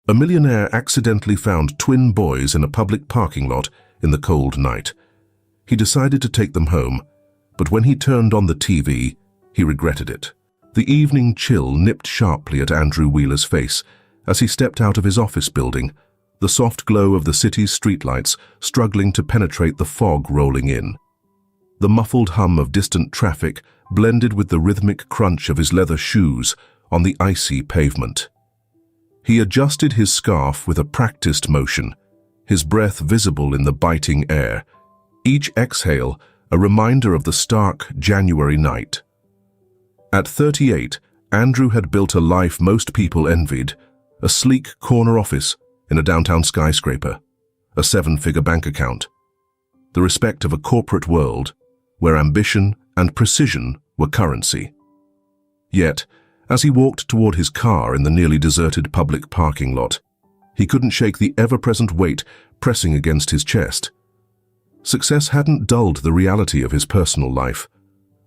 A millionaire accidentally found twin boys in a public parking lot in the cold night. He decided to take them home, but when he turned on the TV, he regretted it. The evening chill nipped sharply at Andrew Wheeler's face as he stepped out of his office building, the soft glow of the city's streetlights struggling to penetrate the fog rolling in. The muffled hum of distant traffic blended with the rhythmic crunch of his leather shoes on the icy pavement. He adjusted his scarf with a practiced motion, his breath visible in the biting air, each exhale a reminder of the stark January night. At 38, Andrew had built a life most people envied, a sleek corner office in a downtown skyscraper, a 7-figure bank account, the respect of a corporate world where ambition and precision were currency. Yet, as he walked toward his car in the nearly deserted public parking lot, he couldn't shake the ever-present weight pressing against his chest. Success hadn't dulled the reality of his personal life,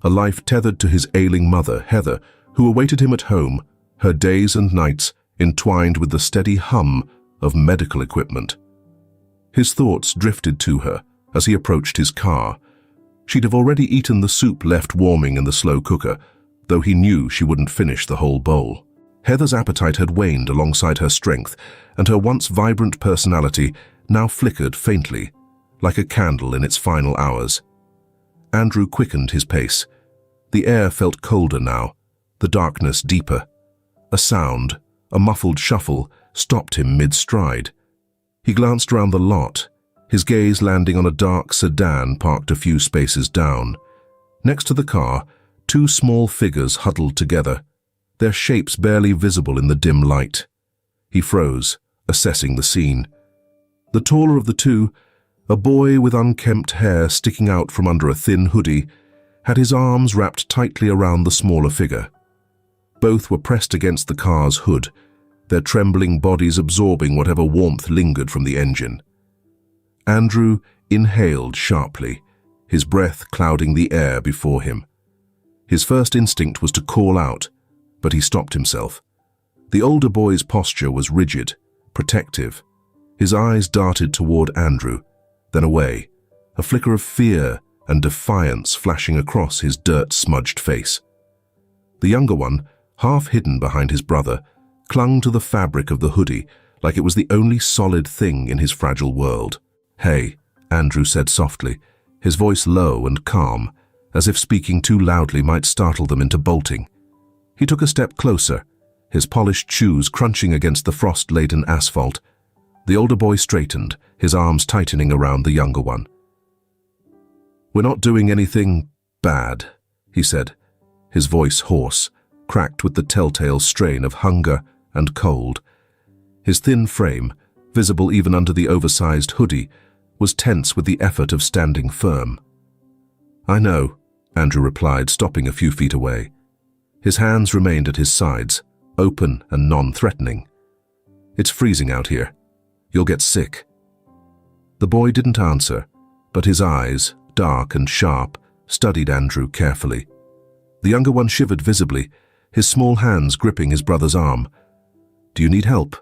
a life tethered to his ailing mother, Heather, who awaited him at home, her days and nights entwined with the steady hum of medical equipment. His thoughts drifted to her as he approached his car. She'd have already eaten the soup left warming in the slow cooker, though he knew she wouldn't finish the whole bowl. Heather's appetite had waned alongside her strength, and her once vibrant personality now flickered faintly, like a candle in its final hours. Andrew quickened his pace. The air felt colder now, the darkness deeper. A sound, a muffled shuffle, stopped him mid-stride. He glanced around the lot, his gaze landing on a dark sedan parked a few spaces down. Next to the car, two small figures huddled together, their shapes barely visible in the dim light. He froze, assessing the scene. The taller of the two, a boy with unkempt hair sticking out from under a thin hoodie, had his arms wrapped tightly around the smaller figure. Both were pressed against the car's hood, their trembling bodies absorbing whatever warmth lingered from the engine. Andrew inhaled sharply, his breath clouding the air before him. His first instinct was to call out, but he stopped himself. The older boy's posture was rigid, protective. His eyes darted toward Andrew, then away, a flicker of fear and defiance flashing across his dirt-smudged face. The younger one, half hidden behind his brother, clung to the fabric of the hoodie like it was the only solid thing in his fragile world. "Hey," Andrew said softly, his voice low and calm, as if speaking too loudly might startle them into bolting. He took a step closer, his polished shoes crunching against the frost-laden asphalt. The older boy straightened, his arms tightening around the younger one. "We're not doing anything bad," he said, his voice hoarse, cracked with the telltale strain of hunger and cold. His thin frame, visible even under the oversized hoodie, was tense with the effort of standing firm. "I know," Andrew replied, stopping a few feet away. His hands remained at his sides, open and non-threatening. "It's freezing out here. You'll get sick." The boy didn't answer, but his eyes, dark and sharp, studied Andrew carefully. The younger one shivered visibly, his small hands gripping his brother's arm. "Do you need help?"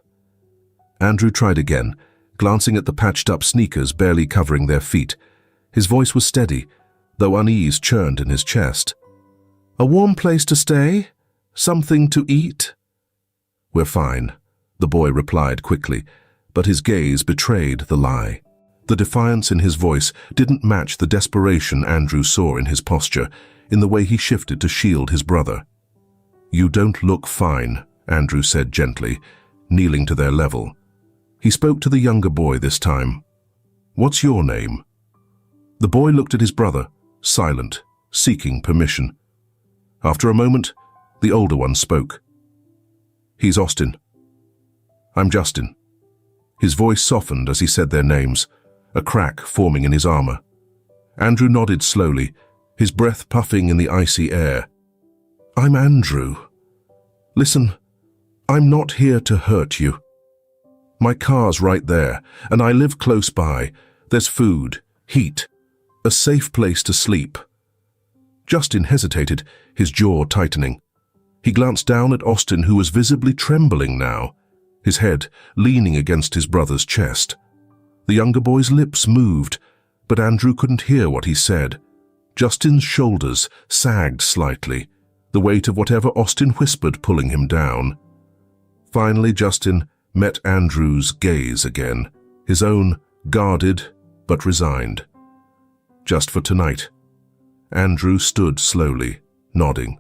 Andrew tried again, glancing at the patched-up sneakers barely covering their feet. His voice was steady, though unease churned in his chest. "A warm place to stay? Something to eat?" "We're fine," the boy replied quickly, but his gaze betrayed the lie. The defiance in his voice didn't match the desperation Andrew saw in his posture, in the way he shifted to shield his brother. "You don't look fine," Andrew said gently, kneeling to their level. He spoke to the younger boy this time. "What's your name?" The boy looked at his brother, silent, seeking permission. After a moment, the older one spoke. "He's Austin. I'm Justin." His voice softened as he said their names, a crack forming in his armor. Andrew nodded slowly, his breath puffing in the icy air. "I'm Andrew. Listen, I'm not here to hurt you. My car's right there, and I live close by. There's food, heat, a safe place to sleep." Justin hesitated, his jaw tightening. He glanced down at Austin, who was visibly trembling now. his head leaning against his brother's chest. The younger boy's lips moved, but Andrew couldn't hear what he said. Justin's shoulders sagged slightly, the weight of whatever Austin whispered pulling him down. Finally, Justin met Andrew's gaze again, his own guarded but resigned. "Just for tonight." Andrew stood slowly, nodding.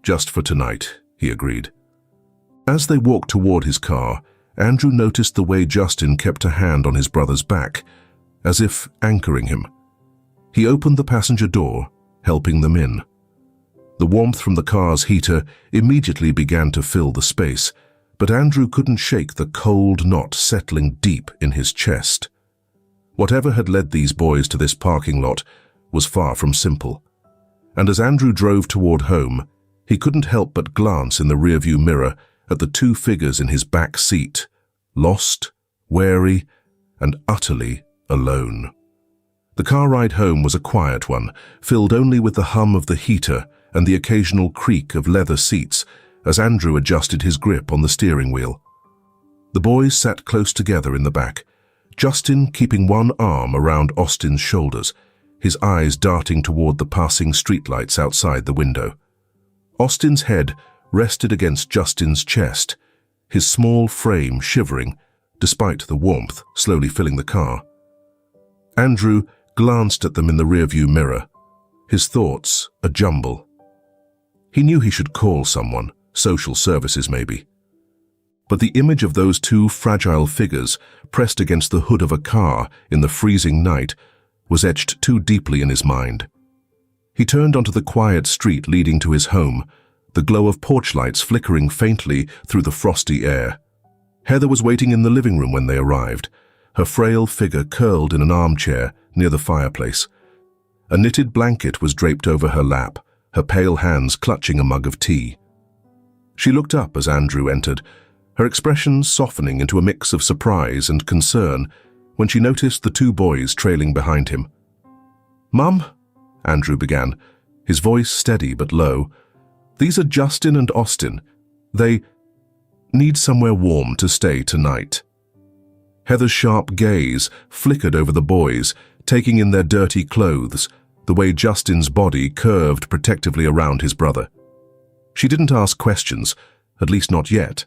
"Just for tonight," he agreed. As they walked toward his car, Andrew noticed the way Justin kept a hand on his brother's back, as if anchoring him. He opened the passenger door, helping them in. The warmth from the car's heater immediately began to fill the space, but Andrew couldn't shake the cold knot settling deep in his chest. Whatever had led these boys to this parking lot was far from simple. And as Andrew drove toward home, he couldn't help but glance in the rearview mirror at the two figures in his back seat, lost, wary, and utterly alone. The car ride home was a quiet one, filled only with the hum of the heater and the occasional creak of leather seats as Andrew adjusted his grip on the steering wheel. The boys sat close together in the back, Justin keeping one arm around Austin's shoulders, his eyes darting toward the passing streetlights outside the window. Austin's head rested against Justin's chest, his small frame shivering, despite the warmth slowly filling the car. Andrew glanced at them in the rearview mirror, his thoughts a jumble. He knew he should call someone, social services maybe. But the image of those two fragile figures pressed against the hood of a car in the freezing night was etched too deeply in his mind. He turned onto the quiet street leading to his home, the glow of porch lights flickering faintly through the frosty air. Heather was waiting in the living room when they arrived, her frail figure curled in an armchair near the fireplace. A knitted blanket was draped over her lap, her pale hands clutching a mug of tea. She looked up as Andrew entered, her expression softening into a mix of surprise and concern when she noticed the two boys trailing behind him. "Mum," Andrew began, his voice steady but low, "these are Justin and Austin. They need somewhere warm to stay tonight." Heather's sharp gaze flickered over the boys, taking in their dirty clothes, the way Justin's body curved protectively around his brother. She didn't ask questions, at least not yet.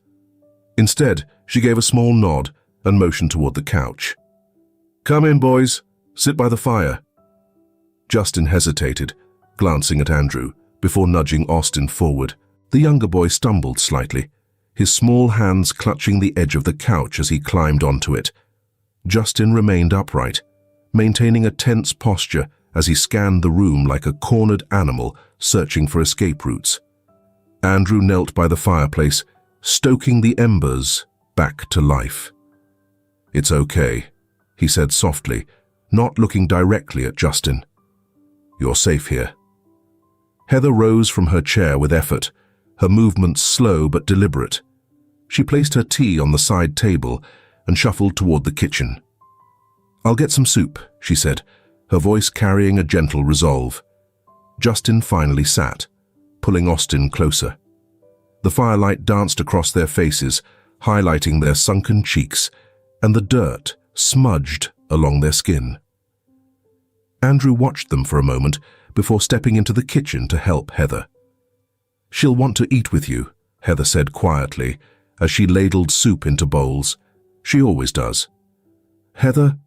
Instead, she gave a small nod and motioned toward the couch. "Come in, boys. Sit by the fire." Justin hesitated, glancing at Andrew, before nudging Austin forward. The younger boy stumbled slightly, his small hands clutching the edge of the couch as he climbed onto it. Justin remained upright, maintaining a tense posture as he scanned the room like a cornered animal searching for escape routes. Andrew knelt by the fireplace, stoking the embers back to life. "It's okay," he said softly, not looking directly at Justin. "You're safe here." Heather rose from her chair with effort, her movements slow but deliberate. She placed her tea on the side table and shuffled toward the kitchen. "I'll get some soup," she said, her voice carrying a gentle resolve. Justin finally sat, pulling Austin closer. The firelight danced across their faces, highlighting their sunken cheeks, and the dirt smudged along their skin. Andrew watched them for a moment before stepping into the kitchen to help Heather. "She'll want to eat with you," Heather said quietly as she ladled soup into bowls. "She always does." "Heather?"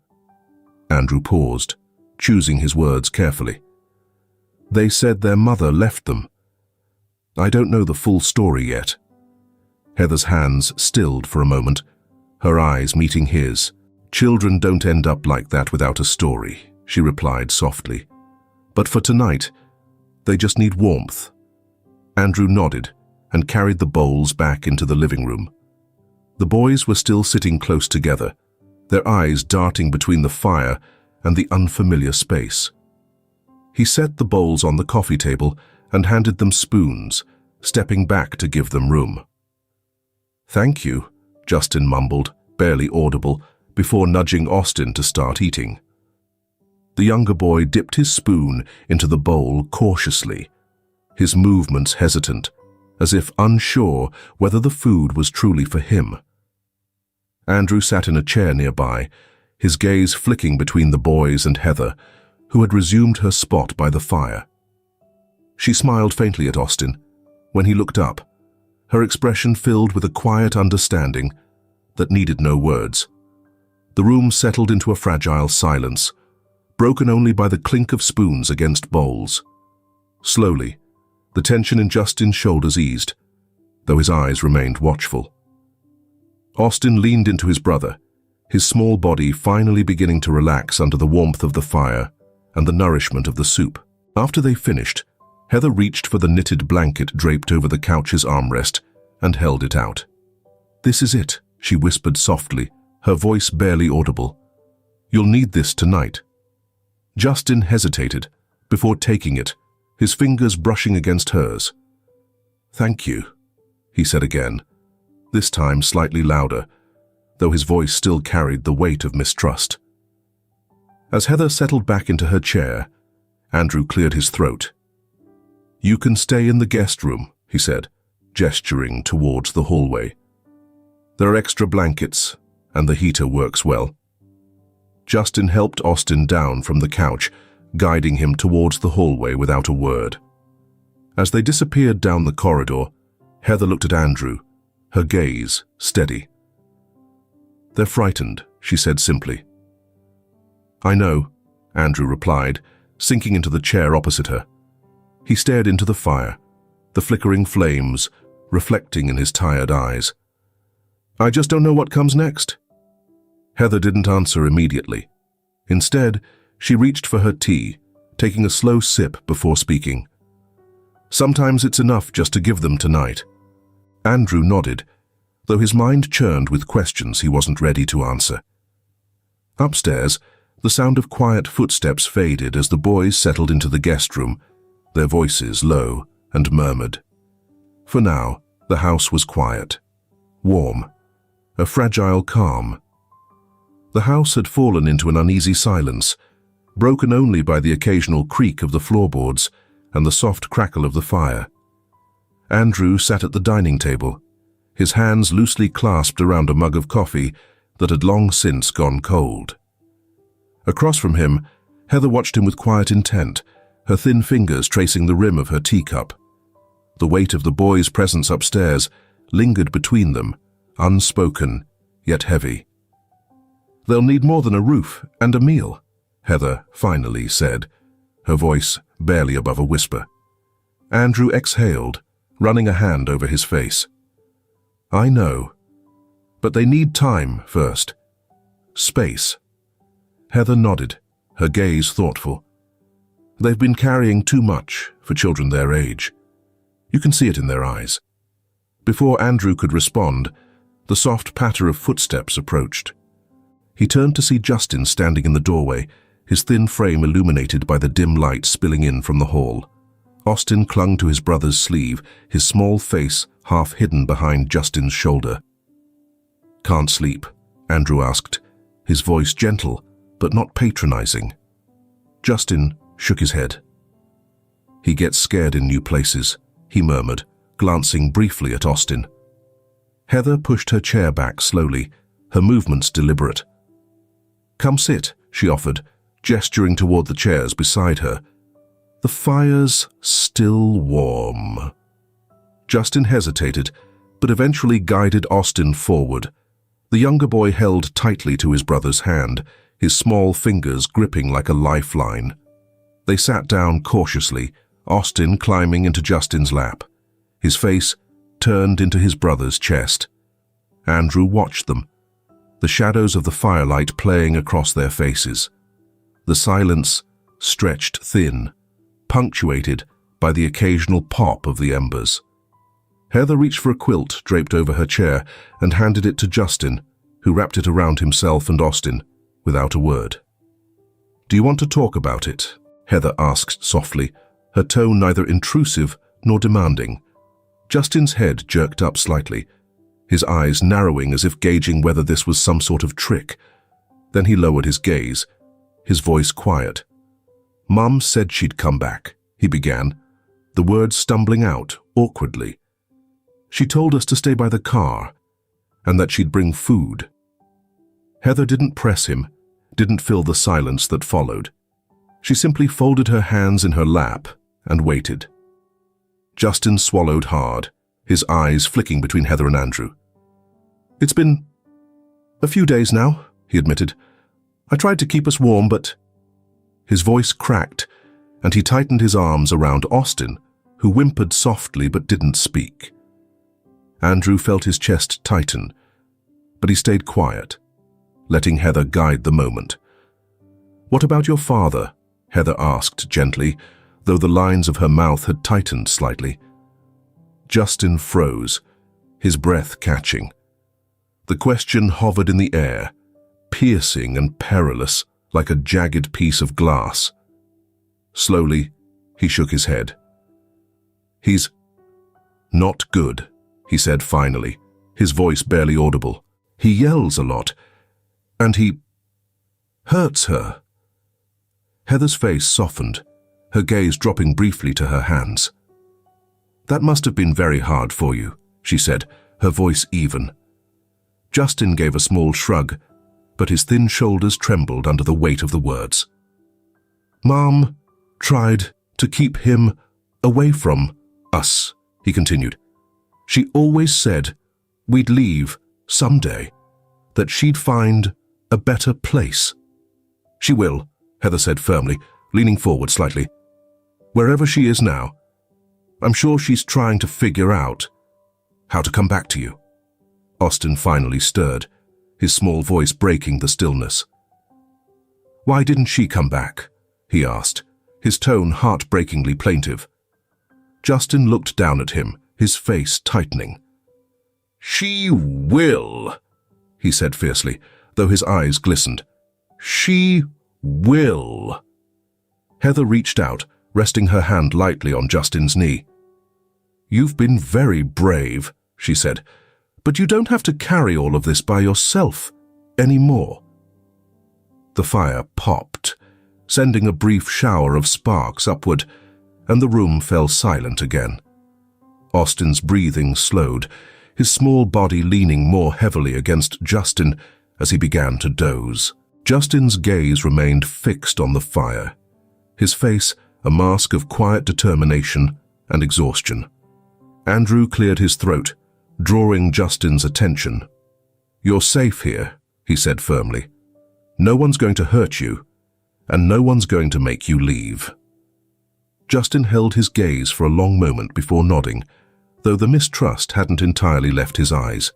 Andrew paused, choosing his words carefully. "They said their mother left them. I don't know the full story yet." Heather's hands stilled for a moment, her eyes meeting his. "Children don't end up like that without a story," she replied softly. "But for tonight, they just need warmth." Andrew nodded and carried the bowls back into the living room. The boys were still sitting close together, their eyes darting between the fire and the unfamiliar space. He set the bowls on the coffee table and handed them spoons, stepping back to give them room. "Thank you," Justin mumbled, barely audible, before nudging Austin to start eating. The younger boy dipped his spoon into the bowl cautiously, his movements hesitant, as if unsure whether the food was truly for him. Andrew sat in a chair nearby, his gaze flicking between the boys and Heather, who had resumed her spot by the fire. She smiled faintly at Austin. When he looked up, her expression filled with a quiet understanding that needed no words. The room settled into a fragile silence, broken only by the clink of spoons against bowls. Slowly, the tension in Justin's shoulders eased, though his eyes remained watchful. Austin leaned into his brother, his small body finally beginning to relax under the warmth of the fire and the nourishment of the soup. After they finished, Heather reached for the knitted blanket draped over the couch's armrest and held it out. "This is it," she whispered softly, her voice barely audible. "You'll need this tonight." Justin hesitated before taking it, his fingers brushing against hers. "Thank you," he said again, this time slightly louder, though his voice still carried the weight of mistrust. As Heather settled back into her chair, Andrew cleared his throat. "You can stay in the guest room," he said, gesturing towards the hallway. "There are extra blankets, and the heater works well." Justin helped Austin down from the couch, guiding him towards the hallway without a word. As they disappeared down the corridor, Heather looked at Andrew, her gaze steady. "They're frightened," she said simply. "I know," Andrew replied, sinking into the chair opposite her. He stared into the fire, the flickering flames reflecting in his tired eyes. "I just don't know what comes next." Heather didn't answer immediately. Instead, she reached for her tea, taking a slow sip before speaking. "Sometimes it's enough just to give them tonight." Andrew nodded, though his mind churned with questions he wasn't ready to answer. Upstairs, the sound of quiet footsteps faded as the boys settled into the guest room, their voices low and murmured. For now, the house was quiet, warm, a fragile calm. The house had fallen into an uneasy silence, broken only by the occasional creak of the floorboards and the soft crackle of the fire. Andrew sat at the dining table, his hands loosely clasped around a mug of coffee that had long since gone cold. Across from him, Heather watched him with quiet intent, her thin fingers tracing the rim of her teacup. The weight of the boys' presence upstairs lingered between them, unspoken, yet heavy. "They'll need more than a roof and a meal," Heather finally said, her voice barely above a whisper. Andrew exhaled, running a hand over his face. "I know. But they need time first. Space." Heather nodded, her gaze thoughtful. "They've been carrying too much for children their age. You can see it in their eyes." Before Andrew could respond, the soft patter of footsteps approached. He turned to see Justin standing in the doorway, his thin frame illuminated by the dim light spilling in from the hall. Austin clung to his brother's sleeve, his small face half hidden behind Justin's shoulder. "Can't sleep?" Andrew asked, his voice gentle but not patronizing. Justin shook his head. "He gets scared in new places," he murmured, glancing briefly at Austin. Heather pushed her chair back slowly, her movements deliberate. "Come sit," she offered, gesturing toward the chairs beside her. "The fire's still warm." Justin hesitated, but eventually guided Austin forward. The younger boy held tightly to his brother's hand, his small fingers gripping like a lifeline. They sat down cautiously, Austin climbing into Justin's lap, his face turned into his brother's chest. Andrew watched them, the shadows of the firelight playing across their faces. The silence stretched thin, punctuated by the occasional pop of the embers. Heather reached for a quilt draped over her chair and handed it to Justin, who wrapped it around himself and Austin, without a word. "Do you want to talk about it?" Heather asked softly, her tone neither intrusive nor demanding. Justin's head jerked up slightly, his eyes narrowing as if gauging whether this was some sort of trick. Then he lowered his gaze, his voice quiet. "Mum said she'd come back," he began, the words stumbling out awkwardly. "She told us to stay by the car, and that she'd bring food." Heather didn't press him, didn't fill the silence that followed. She simply folded her hands in her lap and waited. Justin swallowed hard, his eyes flicking between Heather and Andrew. "It's been a few days now," he admitted. "I tried to keep us warm, but—" His voice cracked, and he tightened his arms around Austin, who whimpered softly but didn't speak. Andrew felt his chest tighten, but he stayed quiet, letting Heather guide the moment. "What about your father?" Heather asked gently, though the lines of her mouth had tightened slightly. Justin froze, his breath catching. The question hovered in the air, piercing and perilous, like a jagged piece of glass. Slowly, he shook his head. "He's not good," he said finally, his voice barely audible. "He yells a lot, and he hurts her." Heather's face softened, her gaze dropping briefly to her hands. "That must have been very hard for you," she said, her voice even. Justin gave a small shrug, but his thin shoulders trembled under the weight of the words. "Mom tried to keep him away from us," he continued. "She always said we'd leave someday, that she'd find a better place." "She will," Heather said firmly, leaning forward slightly. "Wherever she is now, I'm sure she's trying to figure out how to come back to you." Austin finally stirred, his small voice breaking the stillness. "Why didn't she come back?" he asked, his tone heartbreakingly plaintive. Justin looked down at him, his face tightening. "She will," he said fiercely, though his eyes glistened. "She will." Heather reached out, resting her hand lightly on Justin's knee. "You've been very brave," she said, "but you don't have to carry all of this by yourself anymore." The fire popped, sending a brief shower of sparks upward, and the room fell silent again. Austin's breathing slowed, his small body leaning more heavily against Justin as he began to doze. Justin's gaze remained fixed on the fire, his face a mask of quiet determination and exhaustion. Andrew cleared his throat, drawing Justin's attention. "You're safe here," he said firmly. "No one's going to hurt you, and no one's going to make you leave." Justin held his gaze for a long moment before nodding, though the mistrust hadn't entirely left his eyes.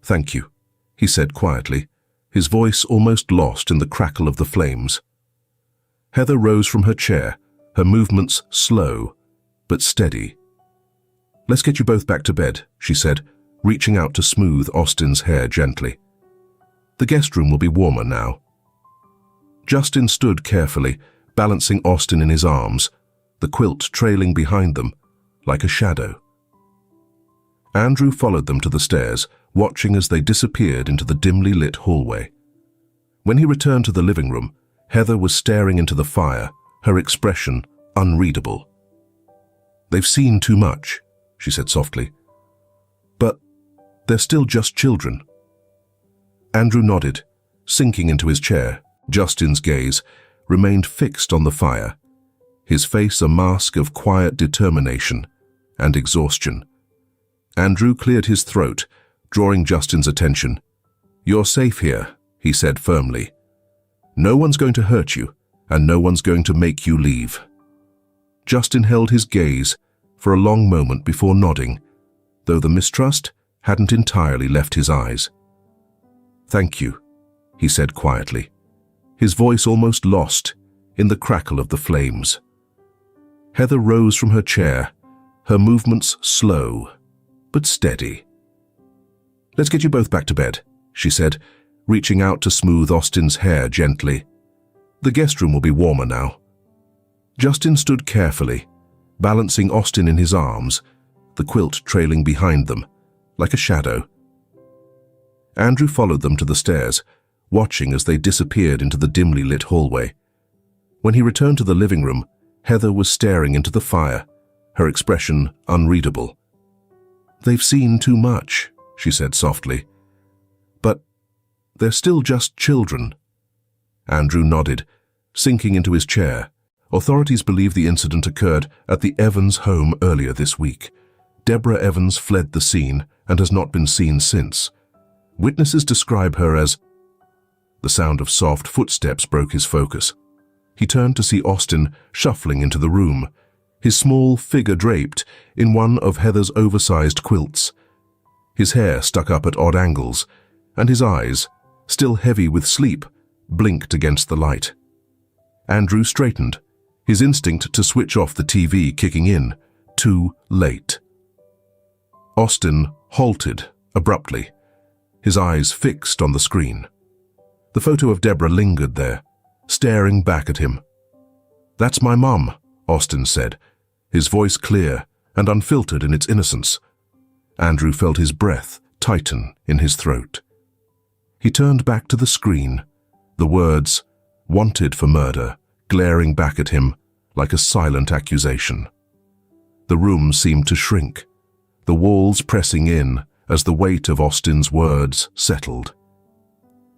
"Thank you," he said quietly, his voice almost lost in the crackle of the flames. Heather rose from her chair, her movements slow but steady. "Let's get you both back to bed," she said, reaching out to smooth Austin's hair gently. "The guest room will be warmer now." Justin stood carefully, balancing Austin in his arms, the quilt trailing behind them like a shadow. Andrew followed them to the stairs, watching as they disappeared into the dimly lit hallway. When he returned to the living room, Heather was staring into the fire, her expression unreadable. "They've seen too much," she said softly. "But they're still just children." Andrew nodded, sinking into his chair. Justin's gaze remained fixed on the fire, his face a mask of quiet determination and exhaustion. Andrew cleared his throat, drawing Justin's attention. "You're safe here," he said firmly. "No one's going to hurt you, and no one's going to make you leave." Justin held his gaze for a long moment before nodding, though the mistrust hadn't entirely left his eyes. "Thank you," he said quietly, his voice almost lost in the crackle of the flames. Heather rose from her chair, her movements slow but steady. "Let's get you both back to bed," she said, reaching out to smooth Austin's hair gently. "The guest room will be warmer now." Justin stood carefully, balancing Austin in his arms, the quilt trailing behind them, like a shadow. Andrew followed them to the stairs, watching as they disappeared into the dimly lit hallway. When he returned to the living room, Heather was staring into the fire, her expression unreadable. "They've seen too much," she said softly. "But They're still just children. Andrew nodded, sinking into his chair. Authorities believe the incident occurred at the Evans home earlier this week. Deborah Evans fled the scene and has not been seen since. Witnesses describe her as... The sound of soft footsteps broke his focus. He turned to see Austin shuffling into the room, his small figure draped in one of Heather's oversized quilts. His hair stuck up at odd angles, and his eyes, still heavy with sleep, blinked against the light. Andrew straightened, his instinct to switch off the TV kicking in, too late. Austin halted abruptly, his eyes fixed on the screen. The photo of Deborah lingered there, staring back at him. "That's my mum," Austin said, his voice clear and unfiltered in its innocence. Andrew felt his breath tighten in his throat. He turned back to the screen, the words, "wanted for murder," glaring back at him like a silent accusation. The room seemed to shrink, the walls pressing in as the weight of Austin's words settled.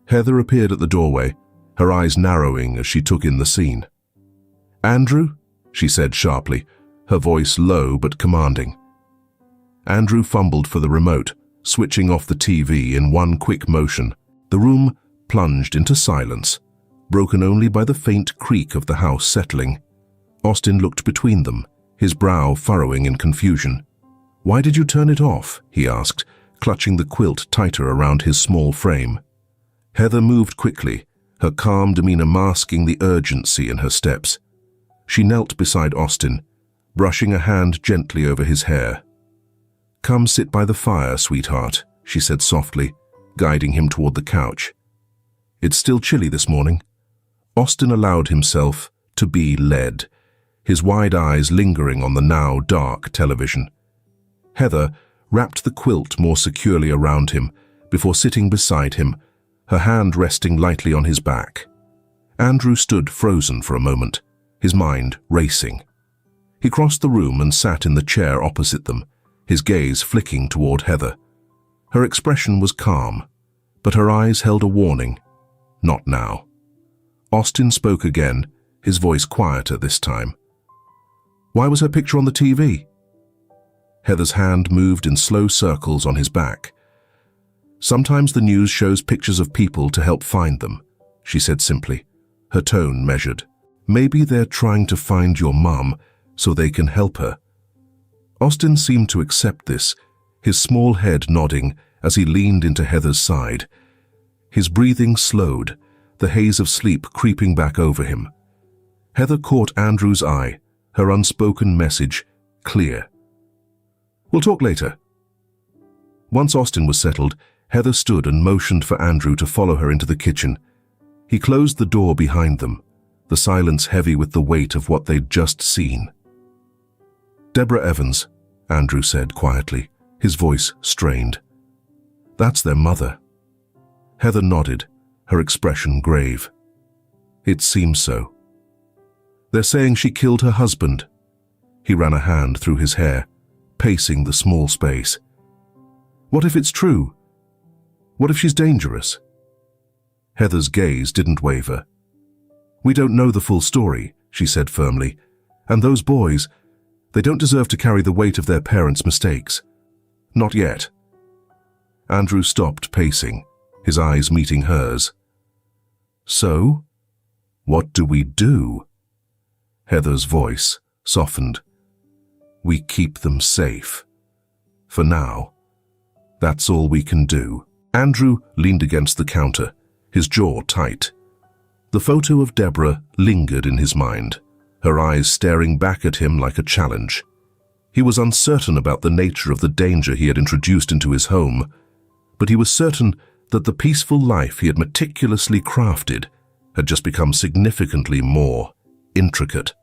Heather appeared at the doorway, her eyes narrowing as she took in the scene. "Andrew?" she said sharply, her voice low but commanding. Andrew fumbled for the remote, switching off the TV in one quick motion. The room plunged into silence, broken only by the faint creak of the house settling. Austin looked between them, his brow furrowing in confusion. "Why did you turn it off?" he asked, clutching the quilt tighter around his small frame. Heather moved quickly, her calm demeanor masking the urgency in her steps. She knelt beside Austin, brushing a hand gently over his hair. "Come sit by the fire, sweetheart," she said softly, guiding him toward the couch. "It's still chilly this morning." Austin allowed himself to be led, his wide eyes lingering on the now dark television. Heather wrapped the quilt more securely around him before sitting beside him, her hand resting lightly on his back. Andrew stood frozen for a moment, his mind racing. He crossed the room and sat in the chair opposite them, his gaze flicking toward Heather. Her expression was calm, but her eyes held a warning. Not now. Austin spoke again, his voice quieter this time. "Why was her picture on the TV?" Heather's hand moved in slow circles on his back. "Sometimes the news shows pictures of people to help find them," she said simply, her tone measured. "Maybe they're trying to find your mum so they can help her." Austin seemed to accept this, his small head nodding as he leaned into Heather's side. His breathing slowed, the haze of sleep creeping back over him. Heather caught Andrew's eye, her unspoken message clear. "We'll talk later." Once Austin was settled, Heather stood and motioned for Andrew to follow her into the kitchen. He closed the door behind them, the silence heavy with the weight of what they'd just seen. "Deborah Evans," Andrew said quietly, his voice strained. "That's their mother." Heather nodded, her expression grave. "It seems so. They're saying she killed her husband." He ran a hand through his hair, pacing the small space. "What if it's true? What if she's dangerous?" Heather's gaze didn't waver. "We don't know the full story," she said firmly, "and those boys, they don't deserve to carry the weight of their parents' mistakes. Not yet." Andrew stopped pacing, his eyes meeting hers. "So, what do we do?" Heather's voice softened. "We keep them safe. For now. That's all we can do." Andrew leaned against the counter, his jaw tight. The photo of Deborah lingered in his mind, her eyes staring back at him like a challenge. He was uncertain about the nature of the danger he had introduced into his home, but he was certain that the peaceful life he had meticulously crafted had just become significantly more intricate.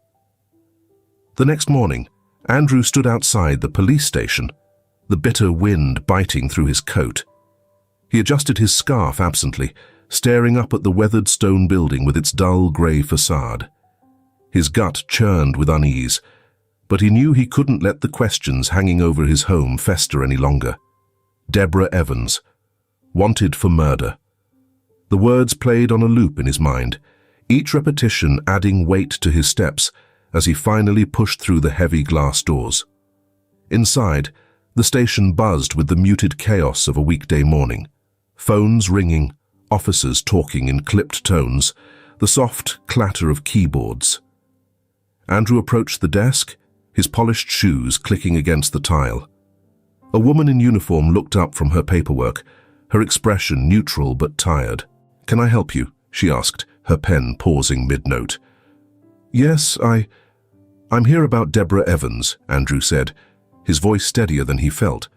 The next morning, Andrew stood outside the police station, the bitter wind biting through his coat. He adjusted his scarf absently, staring up at the weathered stone building with its dull grey facade. His gut churned with unease, but he knew he couldn't let the questions hanging over his home fester any longer. Deborah Evans, wanted for murder. The words played on a loop in his mind, each repetition adding weight to his steps as he finally pushed through the heavy glass doors. Inside, the station buzzed with the muted chaos of a weekday morning. Phones ringing, officers talking in clipped tones, the soft clatter of keyboards. Andrew approached the desk, his polished shoes clicking against the tile. A woman in uniform looked up from her paperwork, her expression neutral but tired. "Can I help you?" she asked, her pen pausing mid-note. "Yes, I'm here about Deborah Evans," Andrew said, his voice steadier than he felt.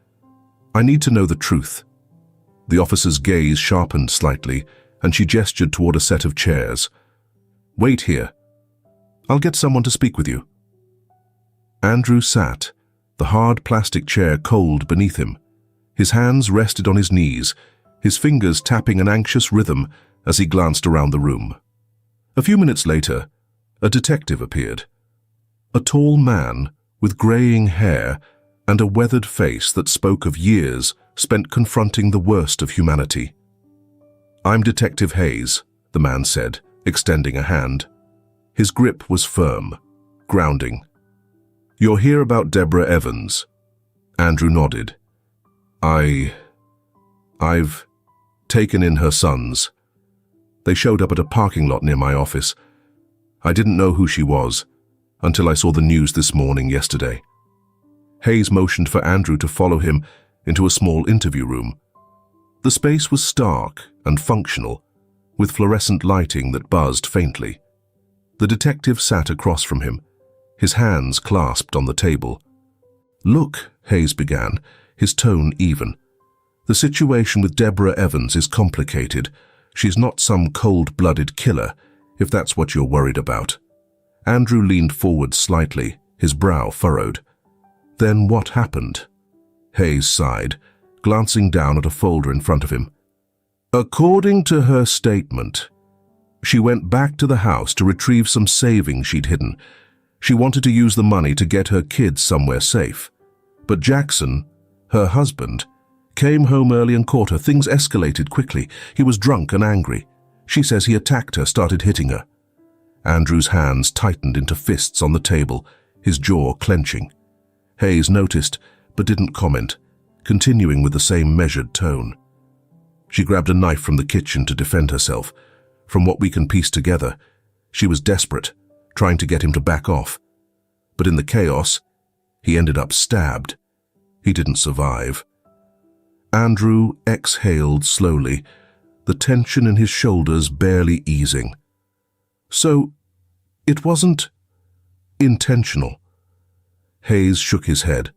"I need to know the truth." The officer's gaze sharpened slightly, and she gestured toward a set of chairs. "Wait here. I'll get someone to speak with you." Andrew sat, the hard plastic chair cold beneath him. His hands rested on his knees, his fingers tapping an anxious rhythm as he glanced around the room. A few minutes later, a detective appeared. A tall man with graying hair and a weathered face that spoke of years spent confronting the worst of humanity. "I'm Detective Hayes," the man said, extending a hand. His grip was firm, grounding. "You're here about Deborah Evans." Andrew nodded. I've taken in her sons. They showed up at a parking lot near my office. I didn't know who she was until I saw the news this morning yesterday. Hayes motioned for Andrew to follow him into a small interview room. The space was stark and functional, with fluorescent lighting that buzzed faintly. The detective sat across from him, his hands clasped on the table. "Look," Hayes began, his tone even. "The situation with Deborah Evans is complicated. She's not some cold-blooded killer, if that's what you're worried about." Andrew leaned forward slightly, his brow furrowed. "Then what happened?" Hayes sighed, glancing down at a folder in front of him. "According to her statement, she went back to the house to retrieve some savings she'd hidden. She wanted to use the money to get her kids somewhere safe. But Jackson, her husband, came home early and caught her. Things escalated quickly. He was drunk and angry. She says he attacked her, started hitting her." Andrew's hands tightened into fists on the table, his jaw clenching. Hayes noticed, but didn't comment, continuing with the same measured tone. "She grabbed a knife from the kitchen to defend herself. From what we can piece together, she was desperate, trying to get him to back off. But in the chaos, he ended up stabbed. He didn't survive." Andrew exhaled slowly, the tension in his shoulders barely easing. "So, it wasn't intentional?" Hayes shook his head.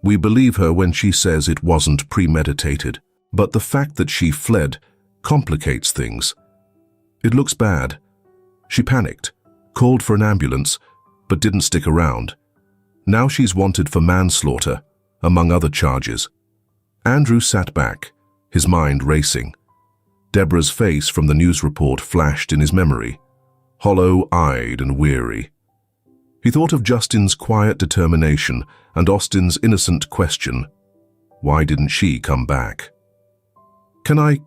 "We believe her when she says it wasn't premeditated, but the fact that she fled complicates things. It looks bad. She panicked, called for an ambulance, but didn't stick around. Now she's wanted for manslaughter, among other charges." Andrew sat back, his mind racing. Deborah's face from the news report flashed in his memory, hollow-eyed and weary. He thought of Justin's quiet determination and Austin's innocent question, why didn't she come back? "Can I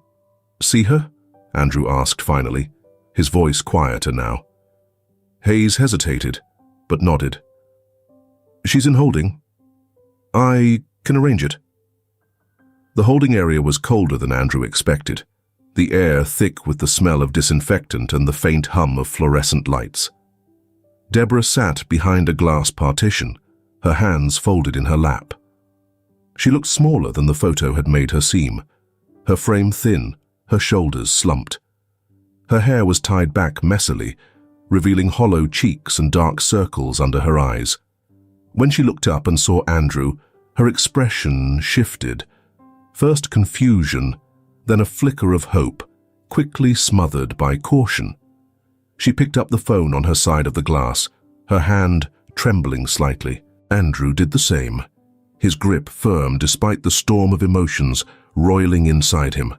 see her?" Andrew asked finally, his voice quieter now. Hayes hesitated, but nodded. "She's in holding. I can arrange it." The holding area was colder than Andrew expected, the air thick with the smell of disinfectant and the faint hum of fluorescent lights. Deborah sat behind a glass partition, her hands folded in her lap. She looked smaller than the photo had made her seem, her frame thin, her shoulders slumped. Her hair was tied back messily, revealing hollow cheeks and dark circles under her eyes. When she looked up and saw Andrew, her expression shifted. First confusion, then a flicker of hope, quickly smothered by caution. She picked up the phone on her side of the glass, her hand trembling slightly. Andrew did the same, his grip firm despite the storm of emotions roiling inside him.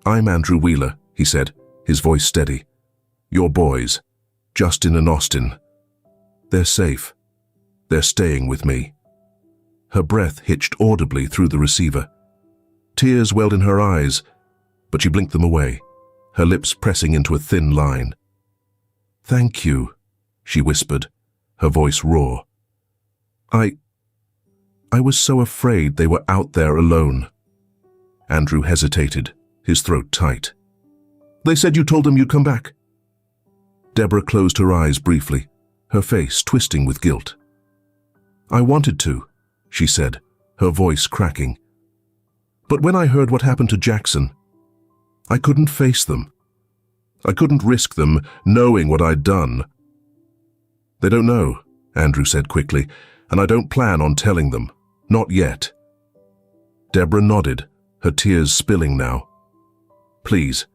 "I'm Andrew Wheeler," he said, his voice steady. "Your boys, Justin and Austin. They're safe. They're staying with me." Her breath hitched audibly through the receiver. Tears welled in her eyes, but she blinked them away, her lips pressing into a thin line. "Thank you," she whispered, her voice raw. I was so afraid they were out there alone." Andrew hesitated, his throat tight. "They said you told them you'd come back." Deborah closed her eyes briefly, her face twisting with guilt. "I wanted to," she said, her voice cracking. "But when I heard what happened to Jackson, I couldn't face them. I couldn't risk them knowing what I'd done." "They don't know," Andrew said quickly, "and I don't plan on telling them. Not yet." Deborah nodded, her tears spilling now. "Please,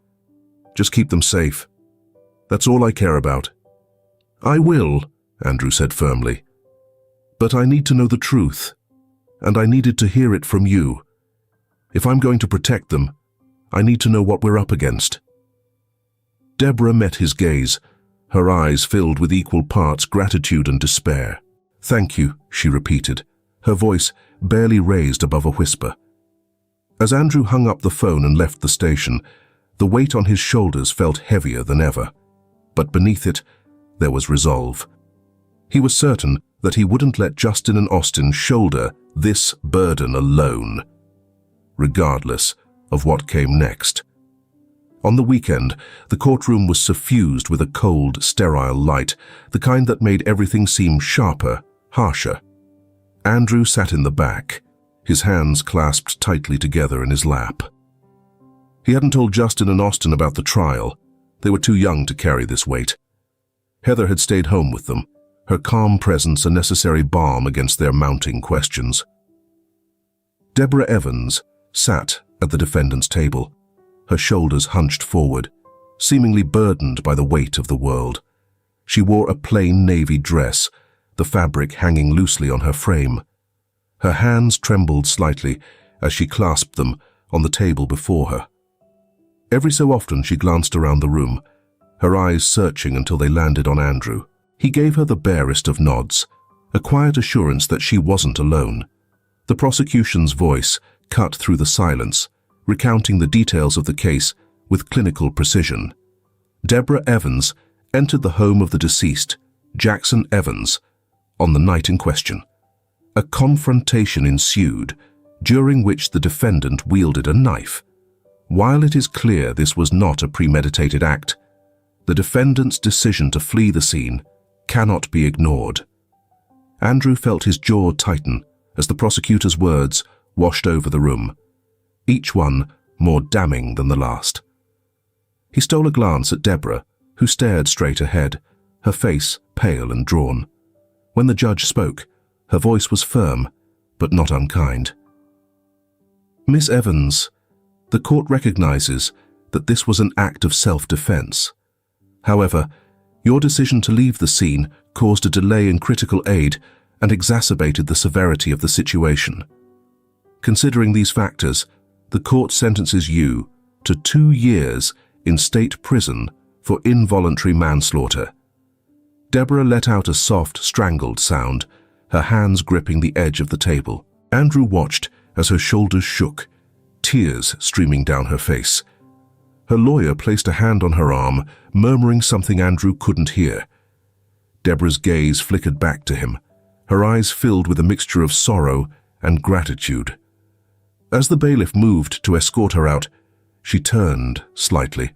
just keep them safe. That's all I care about." "I will," Andrew said firmly. "But I need to know the truth, and I needed to hear it from you. If I'm going to protect them, I need to know what we're up against." Deborah met his gaze, her eyes filled with equal parts gratitude and despair. "Thank you," she repeated, her voice barely raised above a whisper. As Andrew hung up the phone and left the station, the weight on his shoulders felt heavier than ever. But beneath it, there was resolve. He was certain that he wouldn't let Justin and Austin shoulder this burden alone, regardless of what came next. On the weekend, the courtroom was suffused with a cold, sterile light, the kind that made everything seem sharper, harsher. Andrew sat in the back, his hands clasped tightly together in his lap. He hadn't told Justin and Austin about the trial. They were too young to carry this weight. Heather had stayed home with them, her calm presence a necessary balm against their mounting questions. Deborah Evans sat at the defendant's table, her shoulders hunched forward, seemingly burdened by the weight of the world. She wore a plain navy dress, the fabric hanging loosely on her frame. Her hands trembled slightly as she clasped them on the table before her. Every so often she glanced around the room, her eyes searching until they landed on Andrew. He gave her the barest of nods, a quiet assurance that she wasn't alone. The prosecution's voice cut through the silence, recounting the details of the case with clinical precision. Deborah Evans entered the home of the deceased, Jackson Evans, on the night in question. A confrontation ensued, during which the defendant wielded a knife. While it is clear this was not a premeditated act, the defendant's decision to flee the scene cannot be ignored. Andrew felt his jaw tighten as the prosecutor's words washed over the room, each one more damning than the last. He stole a glance at Deborah, who stared straight ahead, her face pale and drawn. When the judge spoke, her voice was firm, but not unkind. "Miss Evans, the court recognizes that this was an act of self-defense. However, your decision to leave the scene caused a delay in critical aid and exacerbated the severity of the situation. Considering these factors, the court sentences you to 2 years in state prison for involuntary manslaughter." Deborah let out a soft, strangled sound, her hands gripping the edge of the table. Andrew watched as her shoulders shook, tears streaming down her face. Her lawyer placed a hand on her arm, murmuring something Andrew couldn't hear. Deborah's gaze flickered back to him, her eyes filled with a mixture of sorrow and gratitude. As the bailiff moved to escort her out, she turned slightly,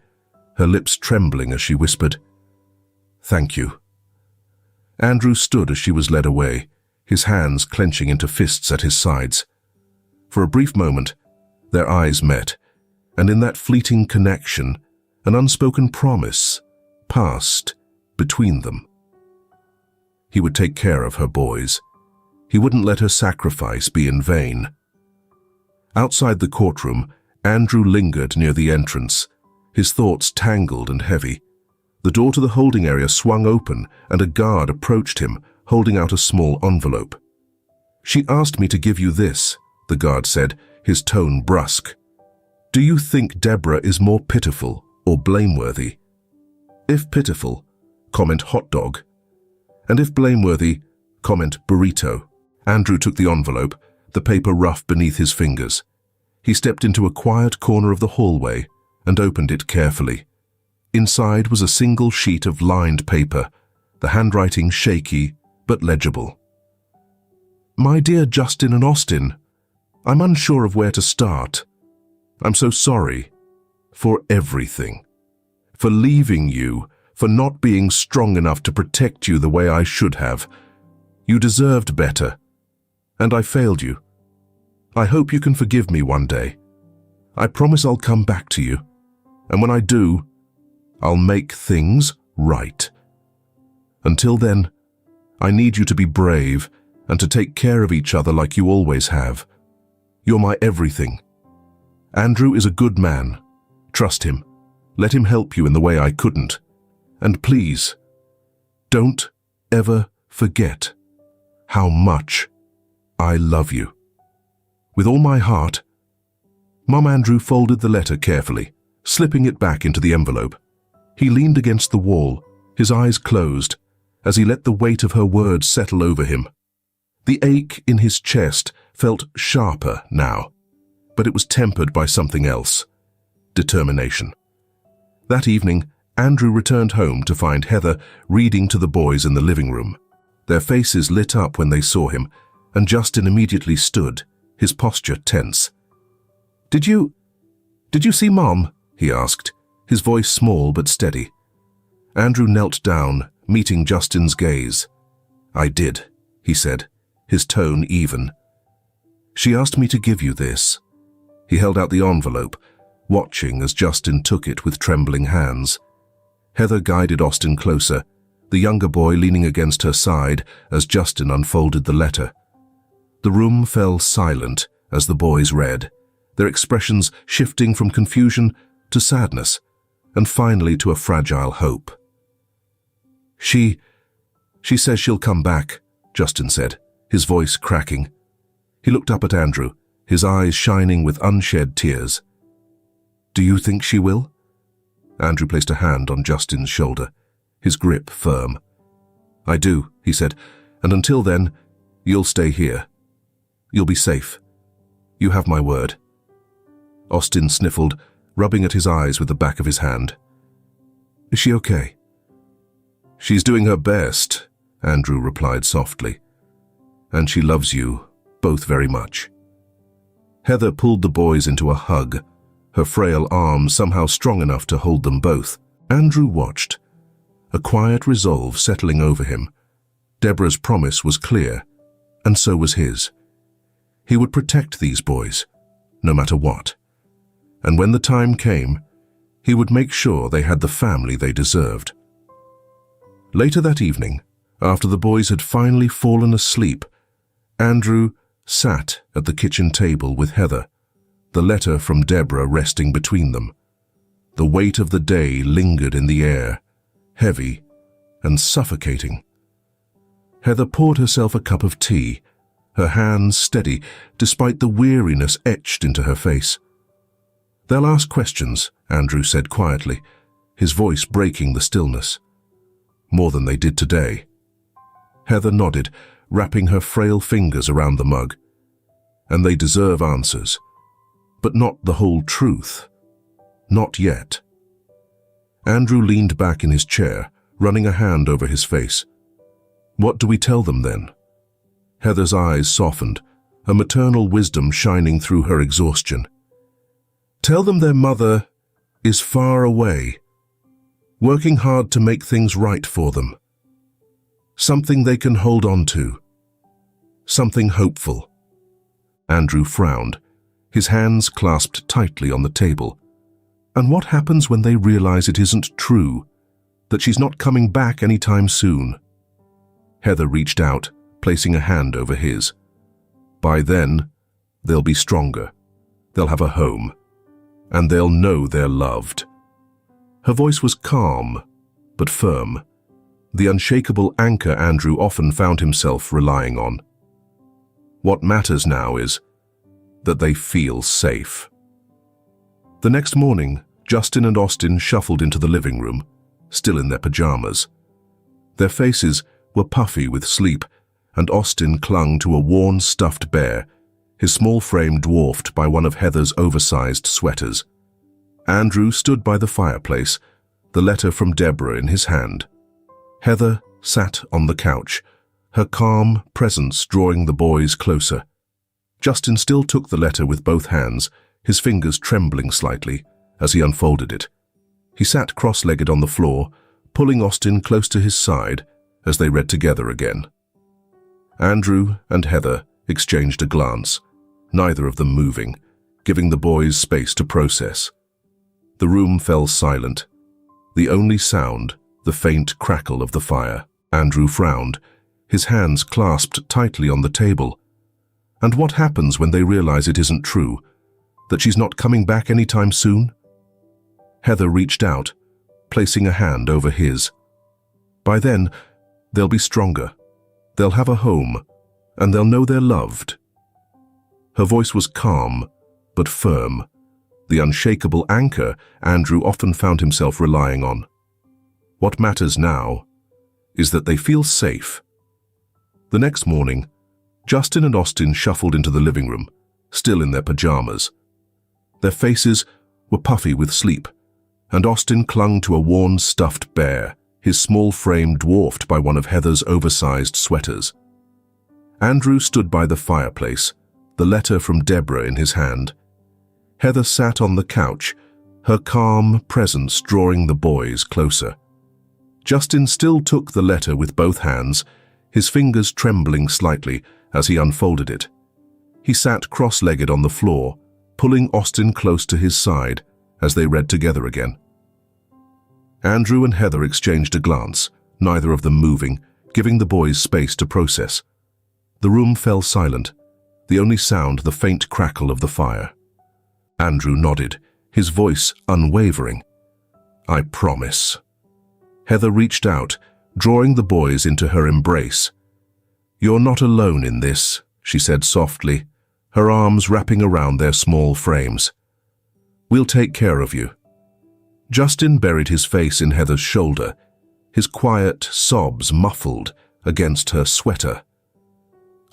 her lips trembling as she whispered, "Thank you." Andrew stood as she was led away, his hands clenching into fists at his sides. For a brief moment, their eyes met, and in that fleeting connection, an unspoken promise passed between them. He would take care of her boys. He wouldn't let her sacrifice be in vain. Outside the courtroom, Andrew lingered near the entrance, his thoughts tangled and heavy. The door to the holding area swung open, and a guard approached him, holding out a small envelope. "She asked me to give you this," the guard said, his tone brusque. "Do you think Deborah is more pitiful or blameworthy? If pitiful, comment hot dog. And if blameworthy, comment burrito." Andrew took the envelope, the paper rough beneath his fingers. He stepped into a quiet corner of the hallway, and opened it carefully. Inside was a single sheet of lined paper, the handwriting shaky but legible. "My dear Justin and Austin, I'm unsure of where to start. I'm so sorry for everything. For leaving you, for not being strong enough to protect you the way I should have. You deserved better, and I failed you. I hope you can forgive me one day. I promise I'll come back to you, and when I do, I'll make things right. Until then, I need you to be brave and to take care of each other like you always have. You're my everything. Andrew is a good man. Trust him. Let him help you in the way I couldn't. And please, don't ever forget how much I love you. With all my heart." Mom Andrew folded the letter carefully, slipping it back into the envelope. He leaned against the wall, his eyes closed, as he let the weight of her words settle over him. The ache in his chest felt sharper now, but it was tempered by something else: determination. That evening, Andrew returned home to find Heather reading to the boys in the living room. Their faces lit up when they saw him, and Justin immediately stood, his posture tense. Did you see Mom?" he asked, his voice small but steady. Andrew knelt down, meeting Justin's gaze. "I did," he said, his tone even. "She asked me to give you this." He held out the envelope, watching as Justin took it with trembling hands. Heather guided Austin closer, the younger boy leaning against her side as Justin unfolded the letter. The room fell silent as the boys read, their expressions shifting from confusion to sadness, and finally to a fragile hope. She says she'll come back," Justin said, his voice cracking. He looked up at Andrew, his eyes shining with unshed tears. "Do you think she will?" Andrew placed a hand on Justin's shoulder, his grip firm. "I do," he said, "and until then, you'll stay here. You'll be safe. You have my word." Austin sniffled, rubbing at his eyes with the back of his hand. "Is she okay?" "She's doing her best," Andrew replied softly. "And she loves you both very much." Heather pulled the boys into a hug, her frail arms somehow strong enough to hold them both. Andrew watched, a quiet resolve settling over him. Deborah's promise was clear, and so was his. He would protect these boys, no matter what. And when the time came, he would make sure they had the family they deserved. Later that evening, after the boys had finally fallen asleep, Andrew sat at the kitchen table with Heather, the letter from Deborah resting between them. The weight of the day lingered in the air, heavy and suffocating. Heather poured herself a cup of tea, her hands steady despite the weariness etched into her face. "They'll ask questions," Andrew said quietly, his voice breaking the stillness. "More than they did today." Heather nodded, wrapping her frail fingers around the mug. "And they deserve answers. But not the whole truth. Not yet." Andrew leaned back in his chair, running a hand over his face. "What do we tell them then?" Heather's eyes softened, a maternal wisdom shining through her exhaustion. "Tell them their mother is far away, working hard to make things right for them. Something they can hold on to. Something hopeful." Andrew frowned, his hands clasped tightly on the table. "And what happens when they realize it isn't true, that she's not coming back anytime soon?" Heather reached out, placing a hand over his. "By then, they'll be stronger. They'll have a home. And they'll know they're loved." Her voice was calm, but firm, the unshakable anchor Andrew often found himself relying on. What matters now is that they feel safe. The next morning, Justin and Austin shuffled into the living room, still in their pajamas. Their faces were puffy with sleep, and Austin clung to a worn stuffed bear, his small frame dwarfed by one of Heather's oversized sweaters. Andrew stood by the fireplace, the letter from Deborah in his hand. Heather sat on the couch, her calm presence drawing the boys closer. Justin still took the letter with both hands, his fingers trembling slightly as he unfolded it. He sat cross-legged on the floor, pulling Austin close to his side as they read together again. Andrew and Heather exchanged a glance, neither of them moving, giving the boys space to process. The room fell silent, the only sound the faint crackle of the fire. Andrew frowned, his hands clasped tightly on the table. And what happens when they realize it isn't true, that she's not coming back anytime soon? Heather reached out, placing a hand over his. By then, they'll be stronger. They'll have a home, and they'll know they're loved. Her voice was calm, but firm, the unshakable anchor Andrew often found himself relying on. What matters now is that they feel safe. The next morning, Justin and Austin shuffled into the living room, still in their pajamas. Their faces were puffy with sleep, and Austin clung to a worn stuffed bear, his small frame dwarfed by one of Heather's oversized sweaters. Andrew stood by the fireplace, the letter from Deborah in his hand. Heather sat on the couch, her calm presence drawing the boys closer. Justin still took the letter with both hands, his fingers trembling slightly as he unfolded it. He sat cross-legged on the floor, pulling Austin close to his side as they read together again. Andrew and Heather exchanged a glance, neither of them moving, giving the boys space to process. The room fell silent, the only sound the faint crackle of the fire. Andrew nodded, his voice unwavering. "I promise." Heather reached out, drawing the boys into her embrace. "You're not alone in this," she said softly, her arms wrapping around their small frames. "We'll take care of you." Justin buried his face in Heather's shoulder, his quiet sobs muffled against her sweater.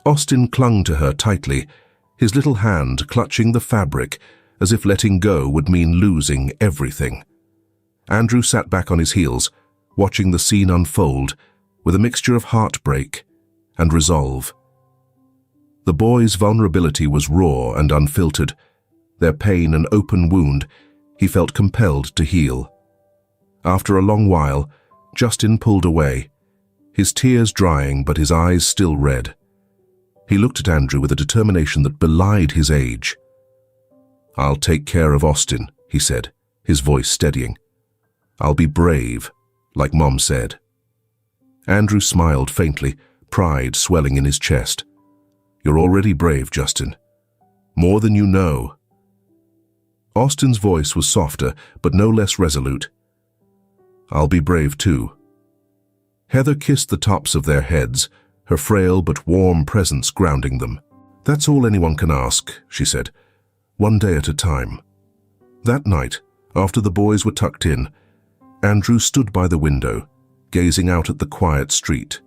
Austin clung to her tightly, his little hand clutching the fabric as if letting go would mean losing everything. Andrew sat back on his heels, watching the scene unfold with a mixture of heartbreak and resolve. The boys' vulnerability was raw and unfiltered, their pain an open wound he felt compelled to heal. After a long while, Justin pulled away, his tears drying but his eyes still red. He looked at Andrew with a determination that belied his age. "I'll take care of Austin," he said, his voice steadying. "I'll be brave, like Mom said." Andrew smiled faintly, pride swelling in his chest. "You're already brave, Justin. More than you know." Austin's voice was softer, but no less resolute. "I'll be brave too." Heather kissed the tops of their heads, her frail but warm presence grounding them. "That's all anyone can ask," she said, "one day at a time." That night, after the boys were tucked in, Andrew stood by the window, gazing out at the quiet street.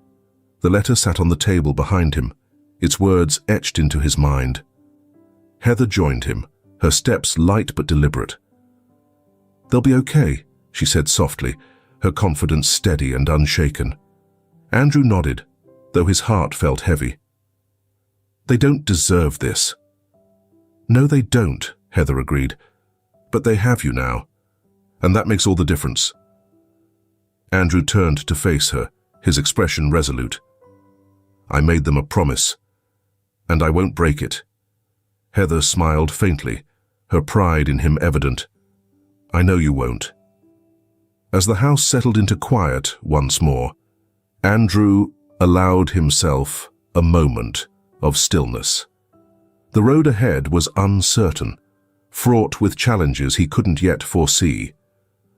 The letter sat on the table behind him, its words etched into his mind. Heather joined him, her steps light but deliberate. "They'll be okay," she said softly, her confidence steady and unshaken. Andrew nodded, though his heart felt heavy. "They don't deserve this." "No, they don't," Heather agreed. "But they have you now, and that makes all the difference." Andrew turned to face her, his expression resolute. "I made them a promise, and I won't break it." Heather smiled faintly, her pride in him evident. "I know you won't." As the house settled into quiet once more, Andrew allowed himself a moment of stillness. The road ahead was uncertain, fraught with challenges he couldn't yet foresee.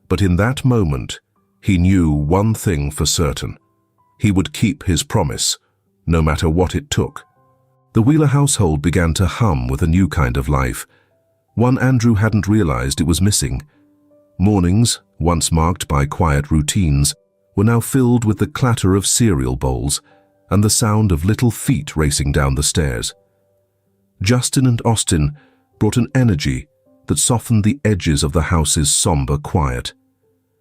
But in that moment, he knew one thing for certain. He would keep his promise, no matter what it took. The Wheeler household began to hum with a new kind of life, one Andrew hadn't realized it was missing. Mornings, once marked by quiet routines, were now filled with the clatter of cereal bowls and the sound of little feet racing down the stairs. Justin and Austin brought an energy that softened the edges of the house's somber quiet.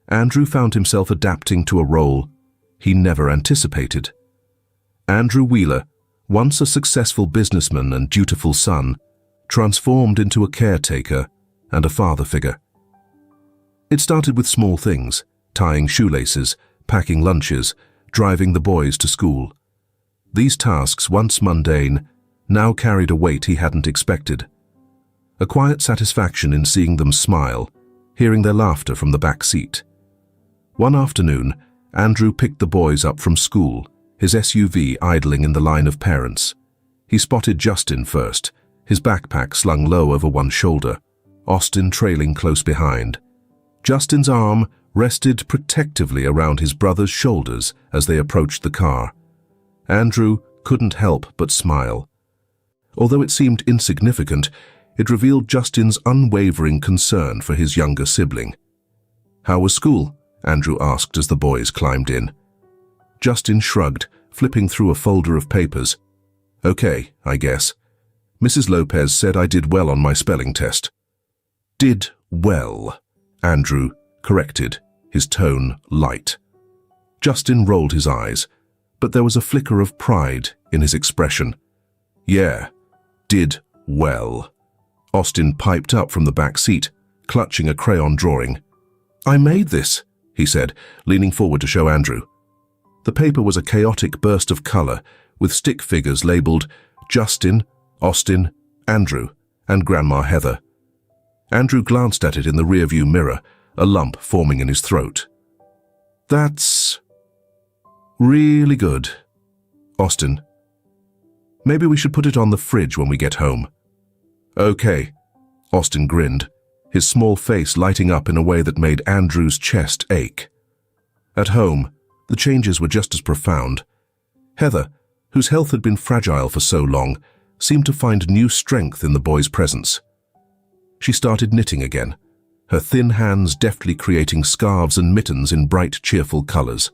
Andrew found himself adapting to a role he never anticipated. Andrew Wheeler, once a successful businessman and dutiful son, transformed into a caretaker and a father figure. It started with small things: tying shoelaces, packing lunches, driving the boys to school. These tasks, once mundane, now carried a weight he hadn't expected. A quiet satisfaction in seeing them smile, hearing their laughter from the back seat. One afternoon, Andrew picked the boys up from school, his SUV idling in the line of parents. He spotted Justin first, his backpack slung low over one shoulder, Austin trailing close behind. Justin's arm rested protectively around his brother's shoulders as they approached the car. Andrew couldn't help but smile. Although it seemed insignificant, it revealed Justin's unwavering concern for his younger sibling. "How was school?" Andrew asked as the boys climbed in. Justin shrugged, flipping through a folder of papers. "Okay, I guess. Mrs. Lopez said I did well on my spelling test." "Did well," Andrew corrected, his tone light. Justin rolled his eyes, but there was a flicker of pride in his expression. "Yeah, did well," Austin piped up from the back seat, clutching a crayon drawing. "I made this," he said, leaning forward to show Andrew. The paper was a chaotic burst of color, with stick figures labeled Justin, Austin, Andrew, and Grandma Heather. Andrew glanced at it in the rearview mirror, a lump forming in his throat. "That's really good." "Austin, maybe we should put it on the fridge when we get home." "Okay," Austin grinned, his small face lighting up in a way that made Andrew's chest ache. At home, the changes were just as profound. Heather, whose health had been fragile for so long, seemed to find new strength in the boy's presence. She started knitting again, her thin hands deftly creating scarves and mittens in bright, cheerful colors.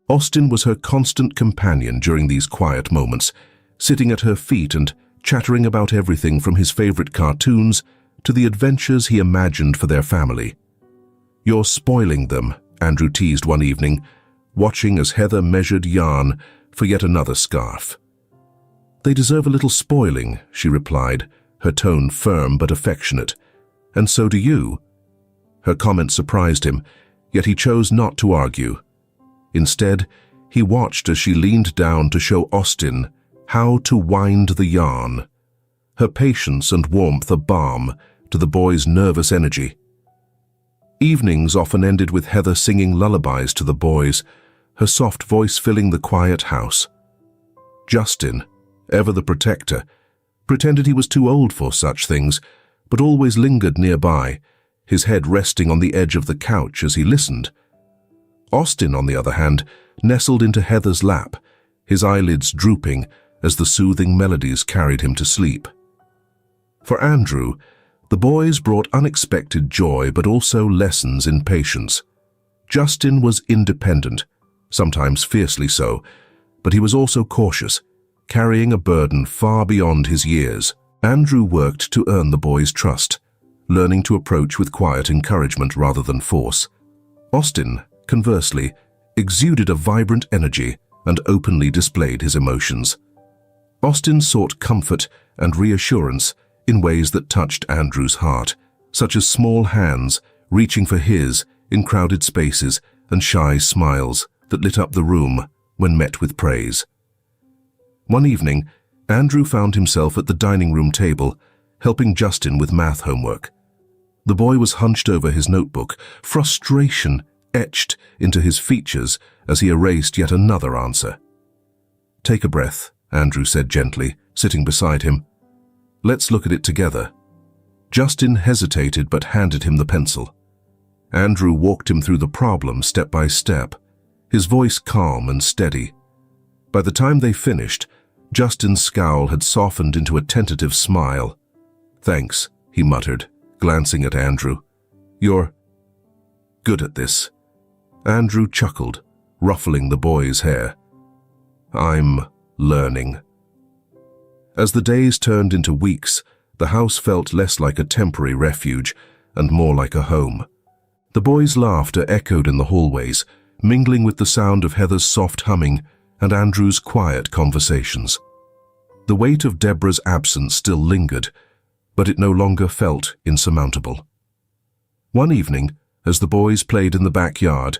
Austin was her constant companion during these quiet moments, sitting at her feet and chattering about everything from his favorite cartoons to the adventures he imagined for their family. "You're spoiling them," Andrew teased one evening, watching as Heather measured yarn for yet another scarf. "They deserve a little spoiling," she replied, her tone firm but affectionate. "And so do you." Her comment surprised him, yet he chose not to argue. Instead, he watched as she leaned down to show Austin how to wind the yarn, her patience and warmth a balm to the boy's nervous energy. Evenings often ended with Heather singing lullabies to the boys, her soft voice filling the quiet house. Justin, ever the protector, pretended he was too old for such things, but always lingered nearby, his head resting on the edge of the couch as he listened. Austin, on the other hand, nestled into Heather's lap, his eyelids drooping as the soothing melodies carried him to sleep. For Andrew, the boys brought unexpected joy but also lessons in patience. Justin was independent, sometimes fiercely so, but he was also cautious, carrying a burden far beyond his years. Andrew worked to earn the boys' trust, learning to approach with quiet encouragement rather than force. Austin, conversely, exuded a vibrant energy and openly displayed his emotions. Austin sought comfort and reassurance in ways that touched Andrew's heart, such as small hands reaching for his in crowded spaces and shy smiles that lit up the room when met with praise. One evening, Andrew found himself at the dining room table, helping Justin with math homework. The boy was hunched over his notebook, frustration etched into his features as he erased yet another answer. "Take a breath," Andrew said gently, sitting beside him. "Let's look at it together." Justin hesitated but handed him the pencil. Andrew walked him through the problem step by step, his voice calm and steady. By the time they finished, Justin's scowl had softened into a tentative smile. "Thanks," he muttered, glancing at Andrew. "You're good at this." Andrew chuckled, ruffling the boy's hair. "I'm learning." As the days turned into weeks, The house felt less like a temporary refuge and more like a home. The boys' laughter echoed in the hallways, mingling with the sound of Heather's soft humming and Andrew's quiet conversations. The weight of Deborah's absence still lingered, but it no longer felt insurmountable. One evening, as the boys played in the backyard,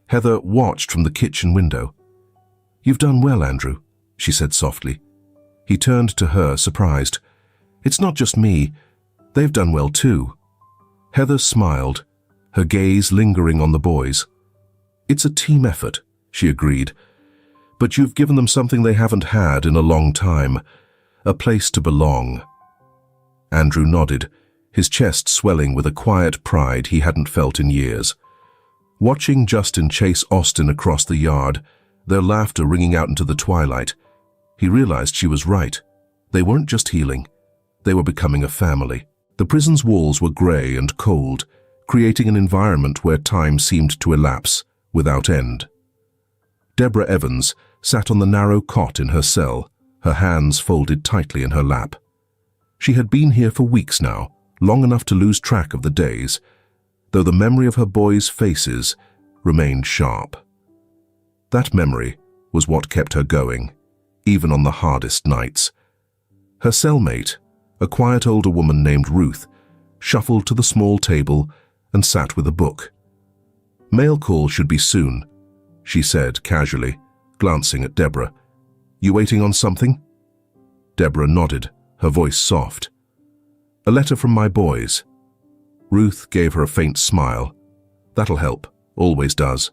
Heather watched from the kitchen window. "You've done well, Andrew," she said softly. He turned to her, surprised. "It's not just me. They've done well too." Heather smiled, her gaze lingering on the boys. "It's a team effort," she agreed. "But you've given them something they haven't had in a long time, a place to belong." Andrew nodded, his chest swelling with a quiet pride he hadn't felt in years. Watching Justin chase Austin across the yard, their laughter ringing out into the twilight, he realized she was right. They weren't just healing, they were becoming a family. The prison's walls were grey and cold, creating an environment where time seemed to elapse without end. Deborah Evans sat on the narrow cot in her cell, her hands folded tightly in her lap. She had been here for weeks now, long enough to lose track of the days, though the memory of her boys' faces remained sharp. That memory was what kept her going, even on the hardest nights. Her cellmate, a quiet older woman named Ruth, shuffled to the small table and sat with a book. "Mail call should be soon," she said casually, glancing at Deborah. "You waiting on something?" Deborah nodded, her voice soft. "A letter from my boys." Ruth gave her a faint smile. "That'll help, always does."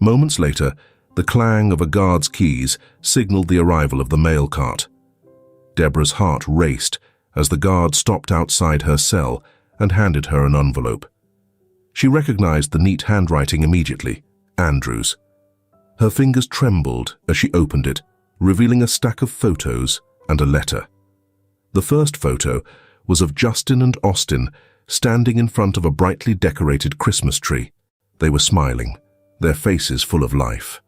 Moments later, the clang of a guard's keys signaled the arrival of the mail cart. Deborah's heart raced as the guard stopped outside her cell and handed her an envelope. She recognized the neat handwriting immediately, Andrew's. Her fingers trembled as she opened it, revealing a stack of photos and a letter. The first photo was of Justin and Austin standing in front of a brightly decorated Christmas tree. They were smiling, their faces full of life.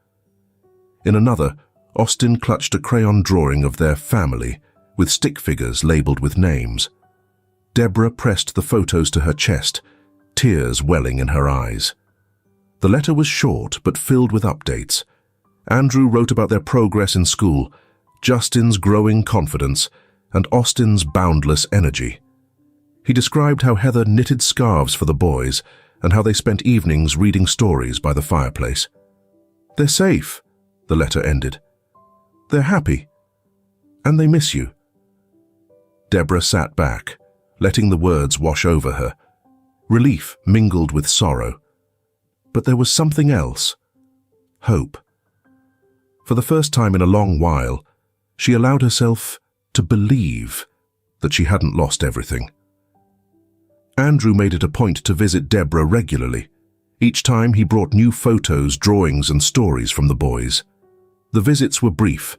In another, Austin clutched a crayon drawing of their family, with stick figures labeled with names. Deborah pressed the photos to her chest, tears welling in her eyes. The letter was short but filled with updates. Andrew wrote about their progress in school, Justin's growing confidence, and Austin's boundless energy. He described how Heather knitted scarves for the boys and how they spent evenings reading stories by the fireplace. "They're safe," the letter ended. "They're happy. And they miss you." Deborah sat back, letting the words wash over her. Relief mingled with sorrow. But there was something else. Hope. For the first time in a long while, she allowed herself to believe that she hadn't lost everything. Andrew made it a point to visit Deborah regularly. Each time he brought new photos, drawings, and stories from the boys. The visits were brief,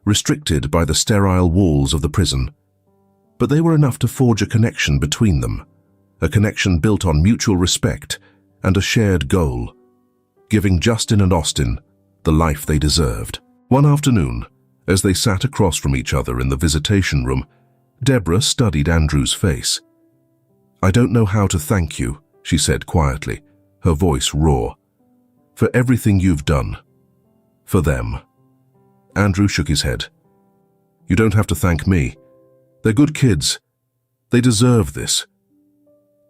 restricted by the sterile walls of the prison. But they were enough to forge a connection between them, a connection built on mutual respect and a shared goal, giving Justin and Austin the life they deserved. One afternoon, as they sat across from each other in the visitation room, Deborah studied Andrew's face. "I don't know how to thank you," she said quietly, her voice raw, "for everything you've done. For them." Andrew shook his head. "You don't have to thank me. They're good kids. They deserve this."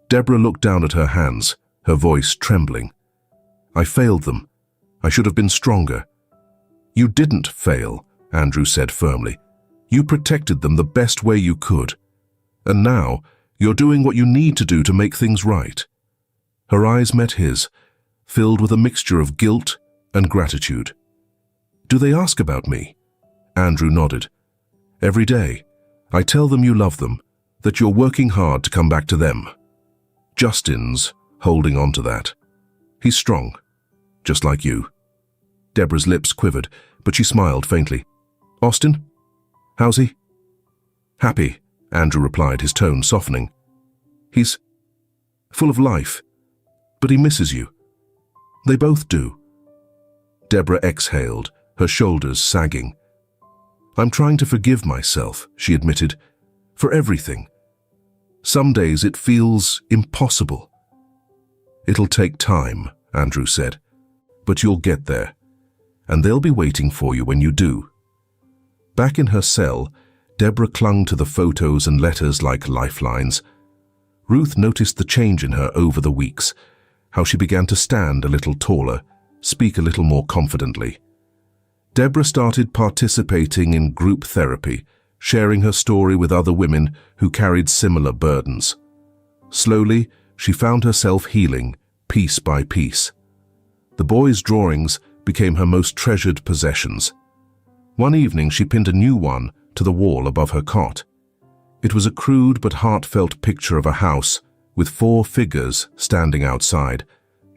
Deborah looked down at her hands, her voice trembling. "I failed them. I should have been stronger." "You didn't fail," Andrew said firmly. "You protected them the best way you could. And now, you're doing what you need to do to make things right." Her eyes met his, filled with a mixture of guilt and gratitude. "Do they ask about me?" Andrew nodded. "Every day. I tell them you love them, that you're working hard to come back to them." Justin's holding on to that. He's strong, just like you. Deborah's lips quivered, but she smiled faintly. "Austin? How's he?" "Happy," Andrew replied, his tone softening. "He's full of life, but he misses you. They both do." Deborah exhaled, her shoulders sagging. "I'm trying to forgive myself," she admitted, for everything. Some days it feels impossible. It'll take time, Andrew said, but you'll get there, and they'll be waiting for you when you do. Back in her cell, Deborah clung to the photos and letters like lifelines. Ruth noticed the change in her over the weeks, how she began to stand a little taller, speak a little more confidently. Deborah started participating in group therapy, sharing her story with other women who carried similar burdens. Slowly, she found herself healing, piece by piece. The boys' drawings became her most treasured possessions. One evening, she pinned a new one to the wall above her cot. It was a crude but heartfelt picture of a house with 4 figures standing outside: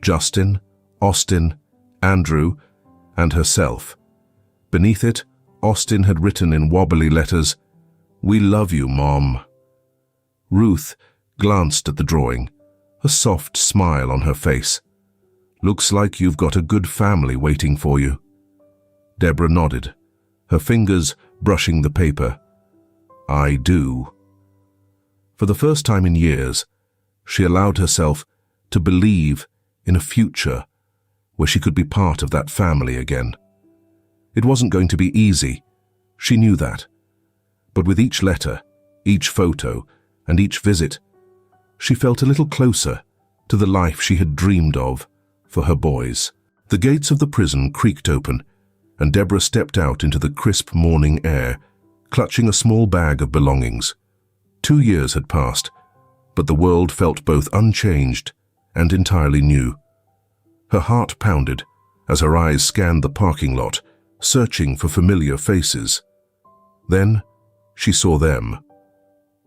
Justin, Austin, Andrew, and herself. Beneath it, Austin had written in wobbly letters, "We love you, Mom." Ruth glanced at the drawing, a soft smile on her face. "Looks like you've got a good family waiting for you." Deborah nodded, her fingers brushing the paper. "I do." For the first time in years, she allowed herself to believe in a future where she could be part of that family again. It wasn't going to be easy, she knew that. But with each letter, each photo, and each visit, she felt a little closer to the life she had dreamed of for her boys. The gates of the prison creaked open, and Deborah stepped out into the crisp morning air, clutching a small bag of belongings. 2 years had passed, but the world felt both unchanged and entirely new. Her heart pounded as her eyes scanned the parking lot, searching for familiar faces. Then she saw them.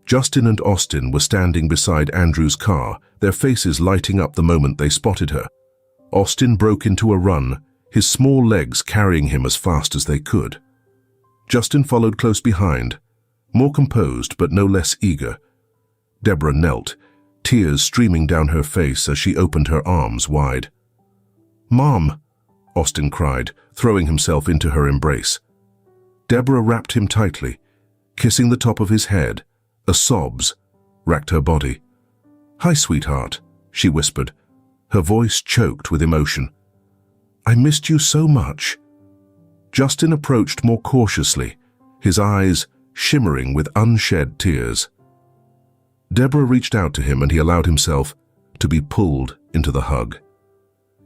Justin and Austin were standing beside Andrew's car, their faces lighting up the moment they spotted her. Austin broke into a run, his small legs carrying him as fast as they could. Justin followed close behind, more composed but no less eager. Deborah knelt, tears streaming down her face as she opened her arms wide. "Mom!" Austin cried, throwing himself into her embrace. Deborah wrapped him tightly, kissing the top of his head as sobs racked her body. "Hi, sweetheart," she whispered, her voice choked with emotion. "I missed you so much." Justin approached more cautiously, his eyes shimmering with unshed tears. Deborah reached out to him and he allowed himself to be pulled into the hug.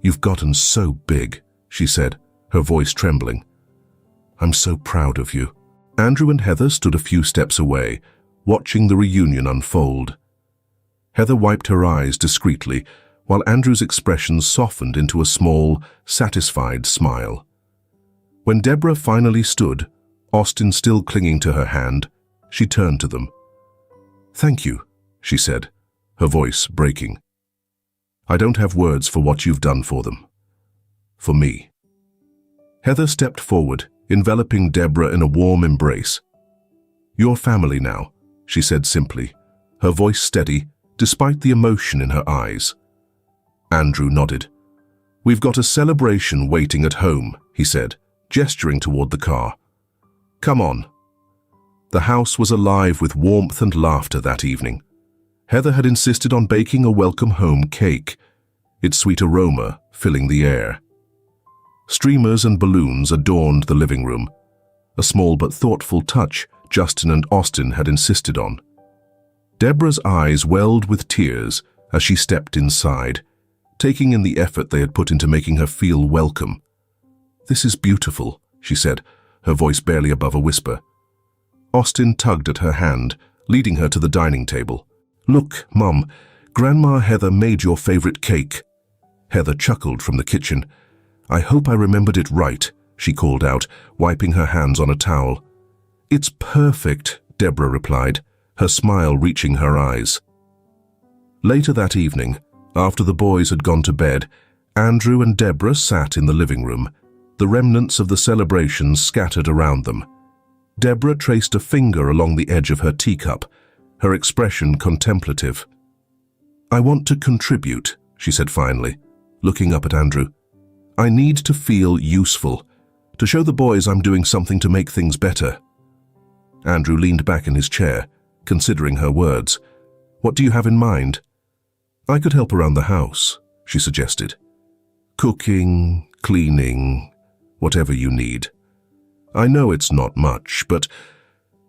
"You've gotten so big," she said, her voice trembling. "I'm so proud of you." Andrew and Heather stood a few steps away, watching the reunion unfold. Heather wiped her eyes discreetly, while Andrew's expression softened into a small, satisfied smile. When Deborah finally stood, Austin still clinging to her hand, she turned to them. "Thank you," she said, her voice breaking. "I don't have words for what you've done for them. For me." Heather stepped forward, enveloping Deborah in a warm embrace. "You're family now," she said simply, her voice steady despite the emotion in her eyes. Andrew nodded. "We've got a celebration waiting at home," he said, gesturing toward the car. "Come on." The house was alive with warmth and laughter that evening. Heather had insisted on baking a welcome home cake, its sweet aroma filling the air. Streamers and balloons adorned the living room, a small but thoughtful touch Justin and Austin had insisted on. Deborah's eyes welled with tears as she stepped inside, taking in the effort they had put into making her feel welcome. "This is beautiful," she said, her voice barely above a whisper. Austin tugged at her hand, leading her to the dining table. "Look, Mum, Grandma Heather made your favorite cake." Heather chuckled from the kitchen. "I hope I remembered it right," she called out, wiping her hands on a towel. "It's perfect," Deborah replied, her smile reaching her eyes. Later that evening, after the boys had gone to bed, Andrew and Deborah sat in the living room, the remnants of the celebrations scattered around them. Deborah traced a finger along the edge of her teacup, her expression contemplative. "I want to contribute," she said finally, looking up at Andrew. "I need to feel useful, to show the boys I'm doing something to make things better." Andrew leaned back in his chair, considering her words. "What do you have in mind?" "I could help around the house," she suggested. "Cooking, cleaning, whatever you need. I know it's not much, but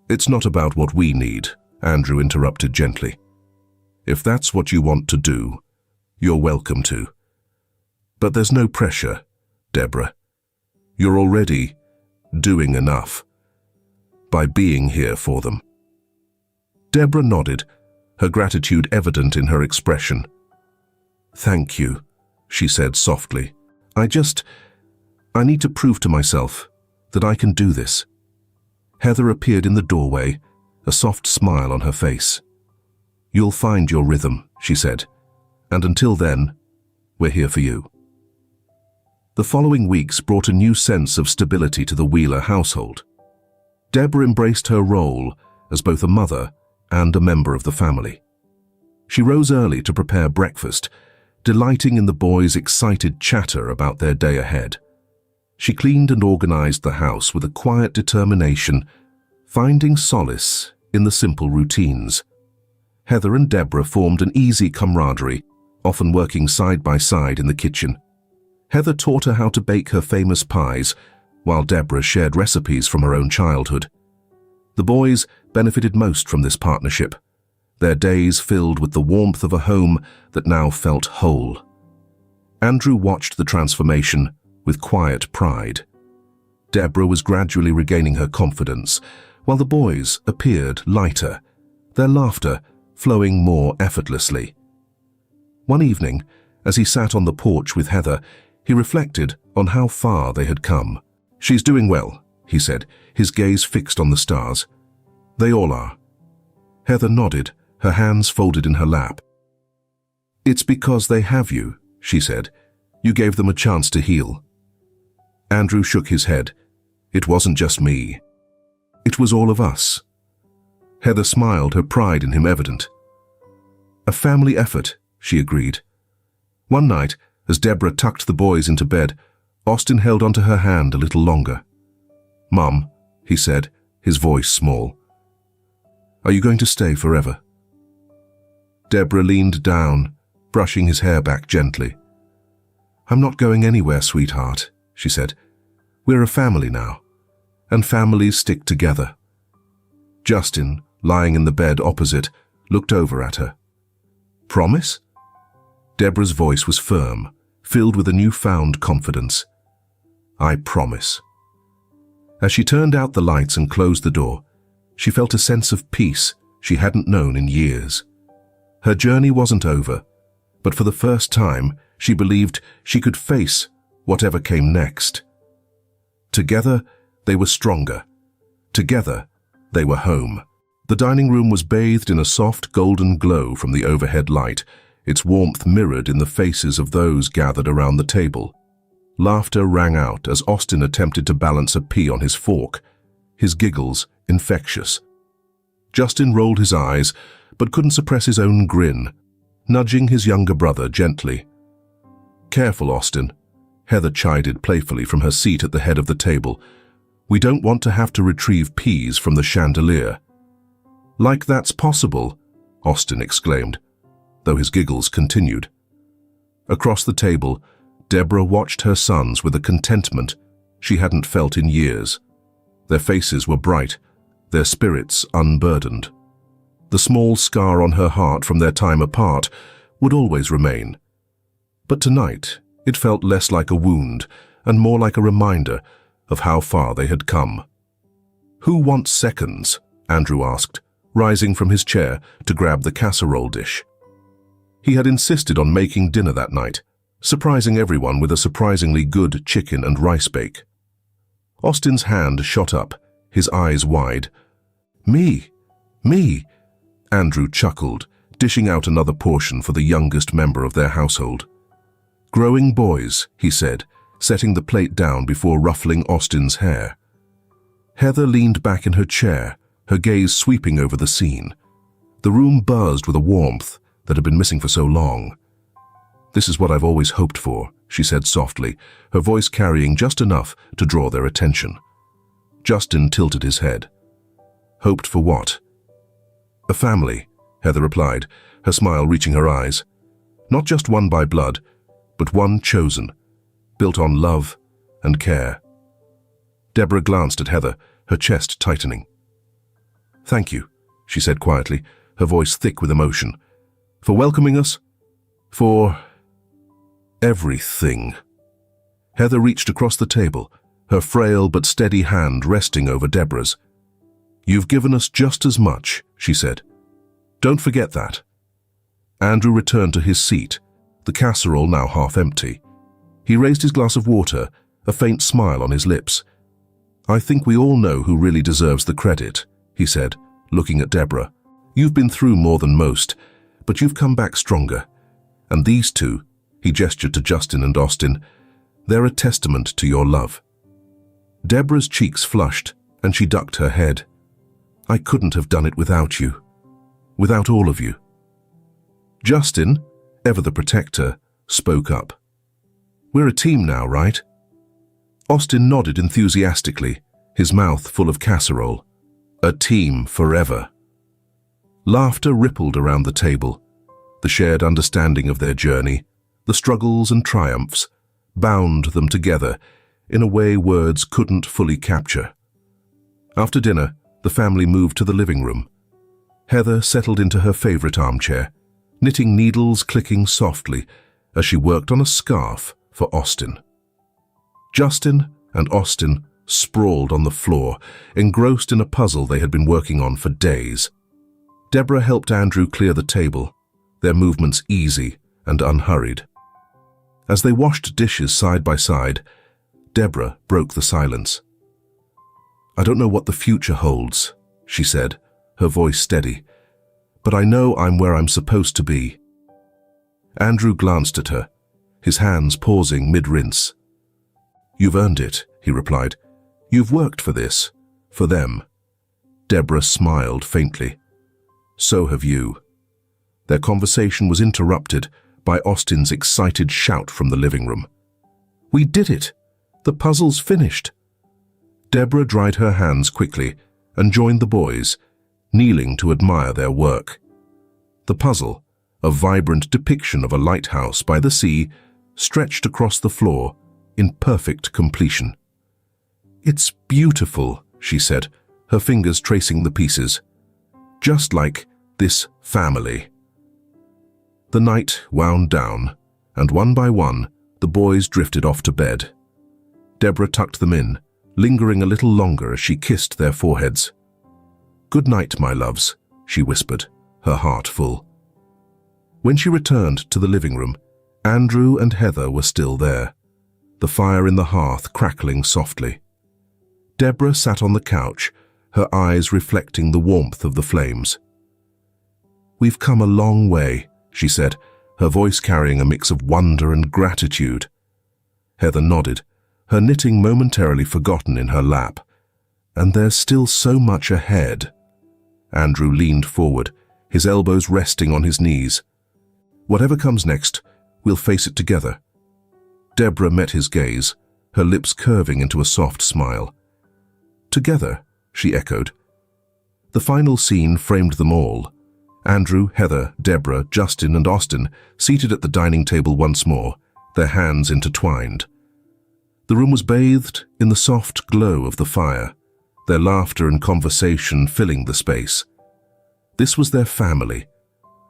it's not about what we need," Andrew interrupted gently. "If that's what you want to do, you're welcome to. But there's no pressure, Deborah. You're already doing enough by being here for them." Deborah nodded, her gratitude evident in her expression. "Thank you," she said softly. I need to prove to myself that I can do this." Heather appeared in the doorway, a soft smile on her face. "You'll find your rhythm," she said, "and until then, we're here for you." The following weeks brought a new sense of stability to the Wheeler household. Deborah embraced her role as both a mother and a member of the family. She rose early to prepare breakfast, delighting in the boys' excited chatter about their day ahead. She cleaned and organized the house with a quiet determination, finding solace in the simple routines. Heather and Deborah formed an easy camaraderie, often working side by side in the kitchen. Heather taught her how to bake her famous pies, while Deborah shared recipes from her own childhood. The boys benefited most from this partnership, their days filled with the warmth of a home that now felt whole. Andrew watched the transformation with quiet pride. Deborah was gradually regaining her confidence, while the boys appeared lighter, their laughter flowing more effortlessly. One evening, as he sat on the porch with Heather, he reflected on how far they had come. "She's doing well," he said, his gaze fixed on the stars. "They all are." Heather nodded, her hands folded in her lap. "It's because they have you," she said. "You gave them a chance to heal." Andrew shook his head. "It wasn't just me. It was all of us." Heather smiled, her pride in him evident. "A family effort," she agreed. One night, as Deborah tucked the boys into bed, Austin held onto her hand a little longer. "Mum," he said, his voice small, "are you going to stay forever?" Deborah leaned down, brushing his hair back gently. "I'm not going anywhere, sweetheart," she said. "We're a family now, and families stick together." Justin, lying in the bed opposite, looked over at her. "Promise?" Deborah's voice was firm, filled with a newfound confidence. "I promise." As she turned out the lights and closed the door, she felt a sense of peace she hadn't known in years. Her journey wasn't over, but for the first time, she believed she could face whatever came next. Together, they were stronger. Together, they were home. The dining room was bathed in a soft golden glow from the overhead light, its warmth mirrored in the faces of those gathered around the table. Laughter rang out as Austin attempted to balance a pea on his fork, his giggles infectious. Justin rolled his eyes, but couldn't suppress his own grin, nudging his younger brother gently. "Careful, Austin," Heather chided playfully from her seat at the head of the table. "We don't want to have to retrieve peas from the chandelier." "Like that's possible," Austin exclaimed, though his giggles continued. Across the table, Deborah watched her sons with a contentment she hadn't felt in years. Their faces were bright, their spirits unburdened. The small scar on her heart from their time apart would always remain. But tonight, it felt less like a wound and more like a reminder of how far they had come. "Who wants seconds?" Andrew asked, rising from his chair to grab the casserole dish. He had insisted on making dinner that night, surprising everyone with a surprisingly good chicken and rice bake. Austin's hand shot up, his eyes wide. "Me! Me!" Andrew chuckled, dishing out another portion for the youngest member of their household. "Growing boys," he said, setting the plate down before ruffling Austin's hair. Heather leaned back in her chair, her gaze sweeping over the scene. The room buzzed with a warmth that had been missing for so long. "This is what I've always hoped for," she said softly, her voice carrying just enough to draw their attention. Justin tilted his head. "Hoped for what?" A family, Heather replied, her smile reaching her eyes. Not just one by blood, but one chosen, built on love and care. Deborah glanced at Heather, her chest tightening. "Thank you," she said quietly, her voice thick with emotion, "for welcoming us, for everything." Heather reached across the table, her frail but steady hand resting over Deborah's. "You've given us just as much," she said. "Don't forget that." Andrew returned to his seat, the casserole now half empty. He raised his glass of water, a faint smile on his lips. "I think we all know who really deserves the credit," he said, looking at Deborah. "You've been through more than most, but you've come back stronger. And these two," he gestured to Justin and Austin, "they're a testament to your love." Deborah's cheeks flushed, and she ducked her head. "I couldn't have done it without you. Without all of you." Justin, ever the protector, spoke up. "We're a team now, right?" Austin nodded enthusiastically, his mouth full of casserole. "A team forever." Laughter rippled around the table. The shared understanding of their journey, the struggles and triumphs, bound them together in a way words couldn't fully capture. After dinner, the family moved to the living room. Heather settled into her favorite armchair, knitting needles clicking softly as she worked on a scarf for Austin. Justin and Austin sprawled on the floor, engrossed in a puzzle they had been working on for days. Deborah helped Andrew clear the table, their movements easy and unhurried. As they washed dishes side by side, Deborah broke the silence. "I don't know what the future holds," she said, her voice steady, "but I know I'm where I'm supposed to be." Andrew glanced at her, his hands pausing mid-rinse. "You've earned it," he replied. "You've worked for this, for them." Deborah smiled faintly. "So have you." Their conversation was interrupted by Austin's excited shout from the living room. "We did it! The puzzle's finished!" Deborah dried her hands quickly and joined the boys, kneeling to admire their work. The puzzle, a vibrant depiction of a lighthouse by the sea, stretched across the floor in perfect completion. "It's beautiful," she said, her fingers tracing the pieces. "Just like this family." The night wound down, and one by one, the boys drifted off to bed. Deborah tucked them in, lingering a little longer as she kissed their foreheads. "Good night, my loves," she whispered, her heart full. When she returned to the living room, Andrew and Heather were still there, the fire in the hearth crackling softly. Deborah sat on the couch, her eyes reflecting the warmth of the flames. "We've come a long way," she said, her voice carrying a mix of wonder and gratitude. Heather nodded, her knitting momentarily forgotten in her lap. "And there's still so much ahead." Andrew leaned forward, his elbows resting on his knees. "Whatever comes next, we'll face it together." Deborah met his gaze, her lips curving into a soft smile. "Together," she echoed. The final scene framed them all. Andrew, Heather, Deborah, Justin, and Austin seated at the dining table once more, their hands intertwined. The room was bathed in the soft glow of the fire, their laughter and conversation filling the space. This was their family,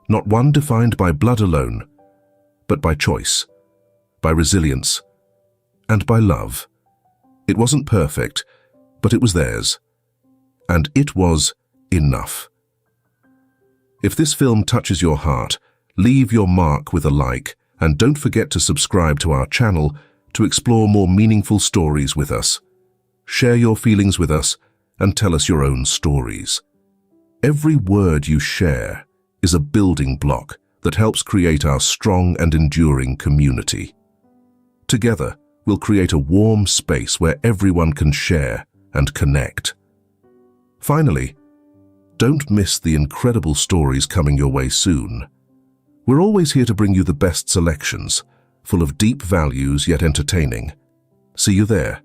not one defined by blood alone, but by choice, by resilience, and by love. It wasn't perfect, but it was theirs, and it was enough. If this film touches your heart, leave your mark with a like, and don't forget to subscribe to our channel to explore more meaningful stories with us. Share your feelings with us and tell us your own stories. Every word you share is a building block that helps create our strong and enduring community. Together, we'll create a warm space where everyone can share and connect. Finally, don't miss the incredible stories coming your way soon. We're always here to bring you the best selections, full of deep values yet entertaining. See you there.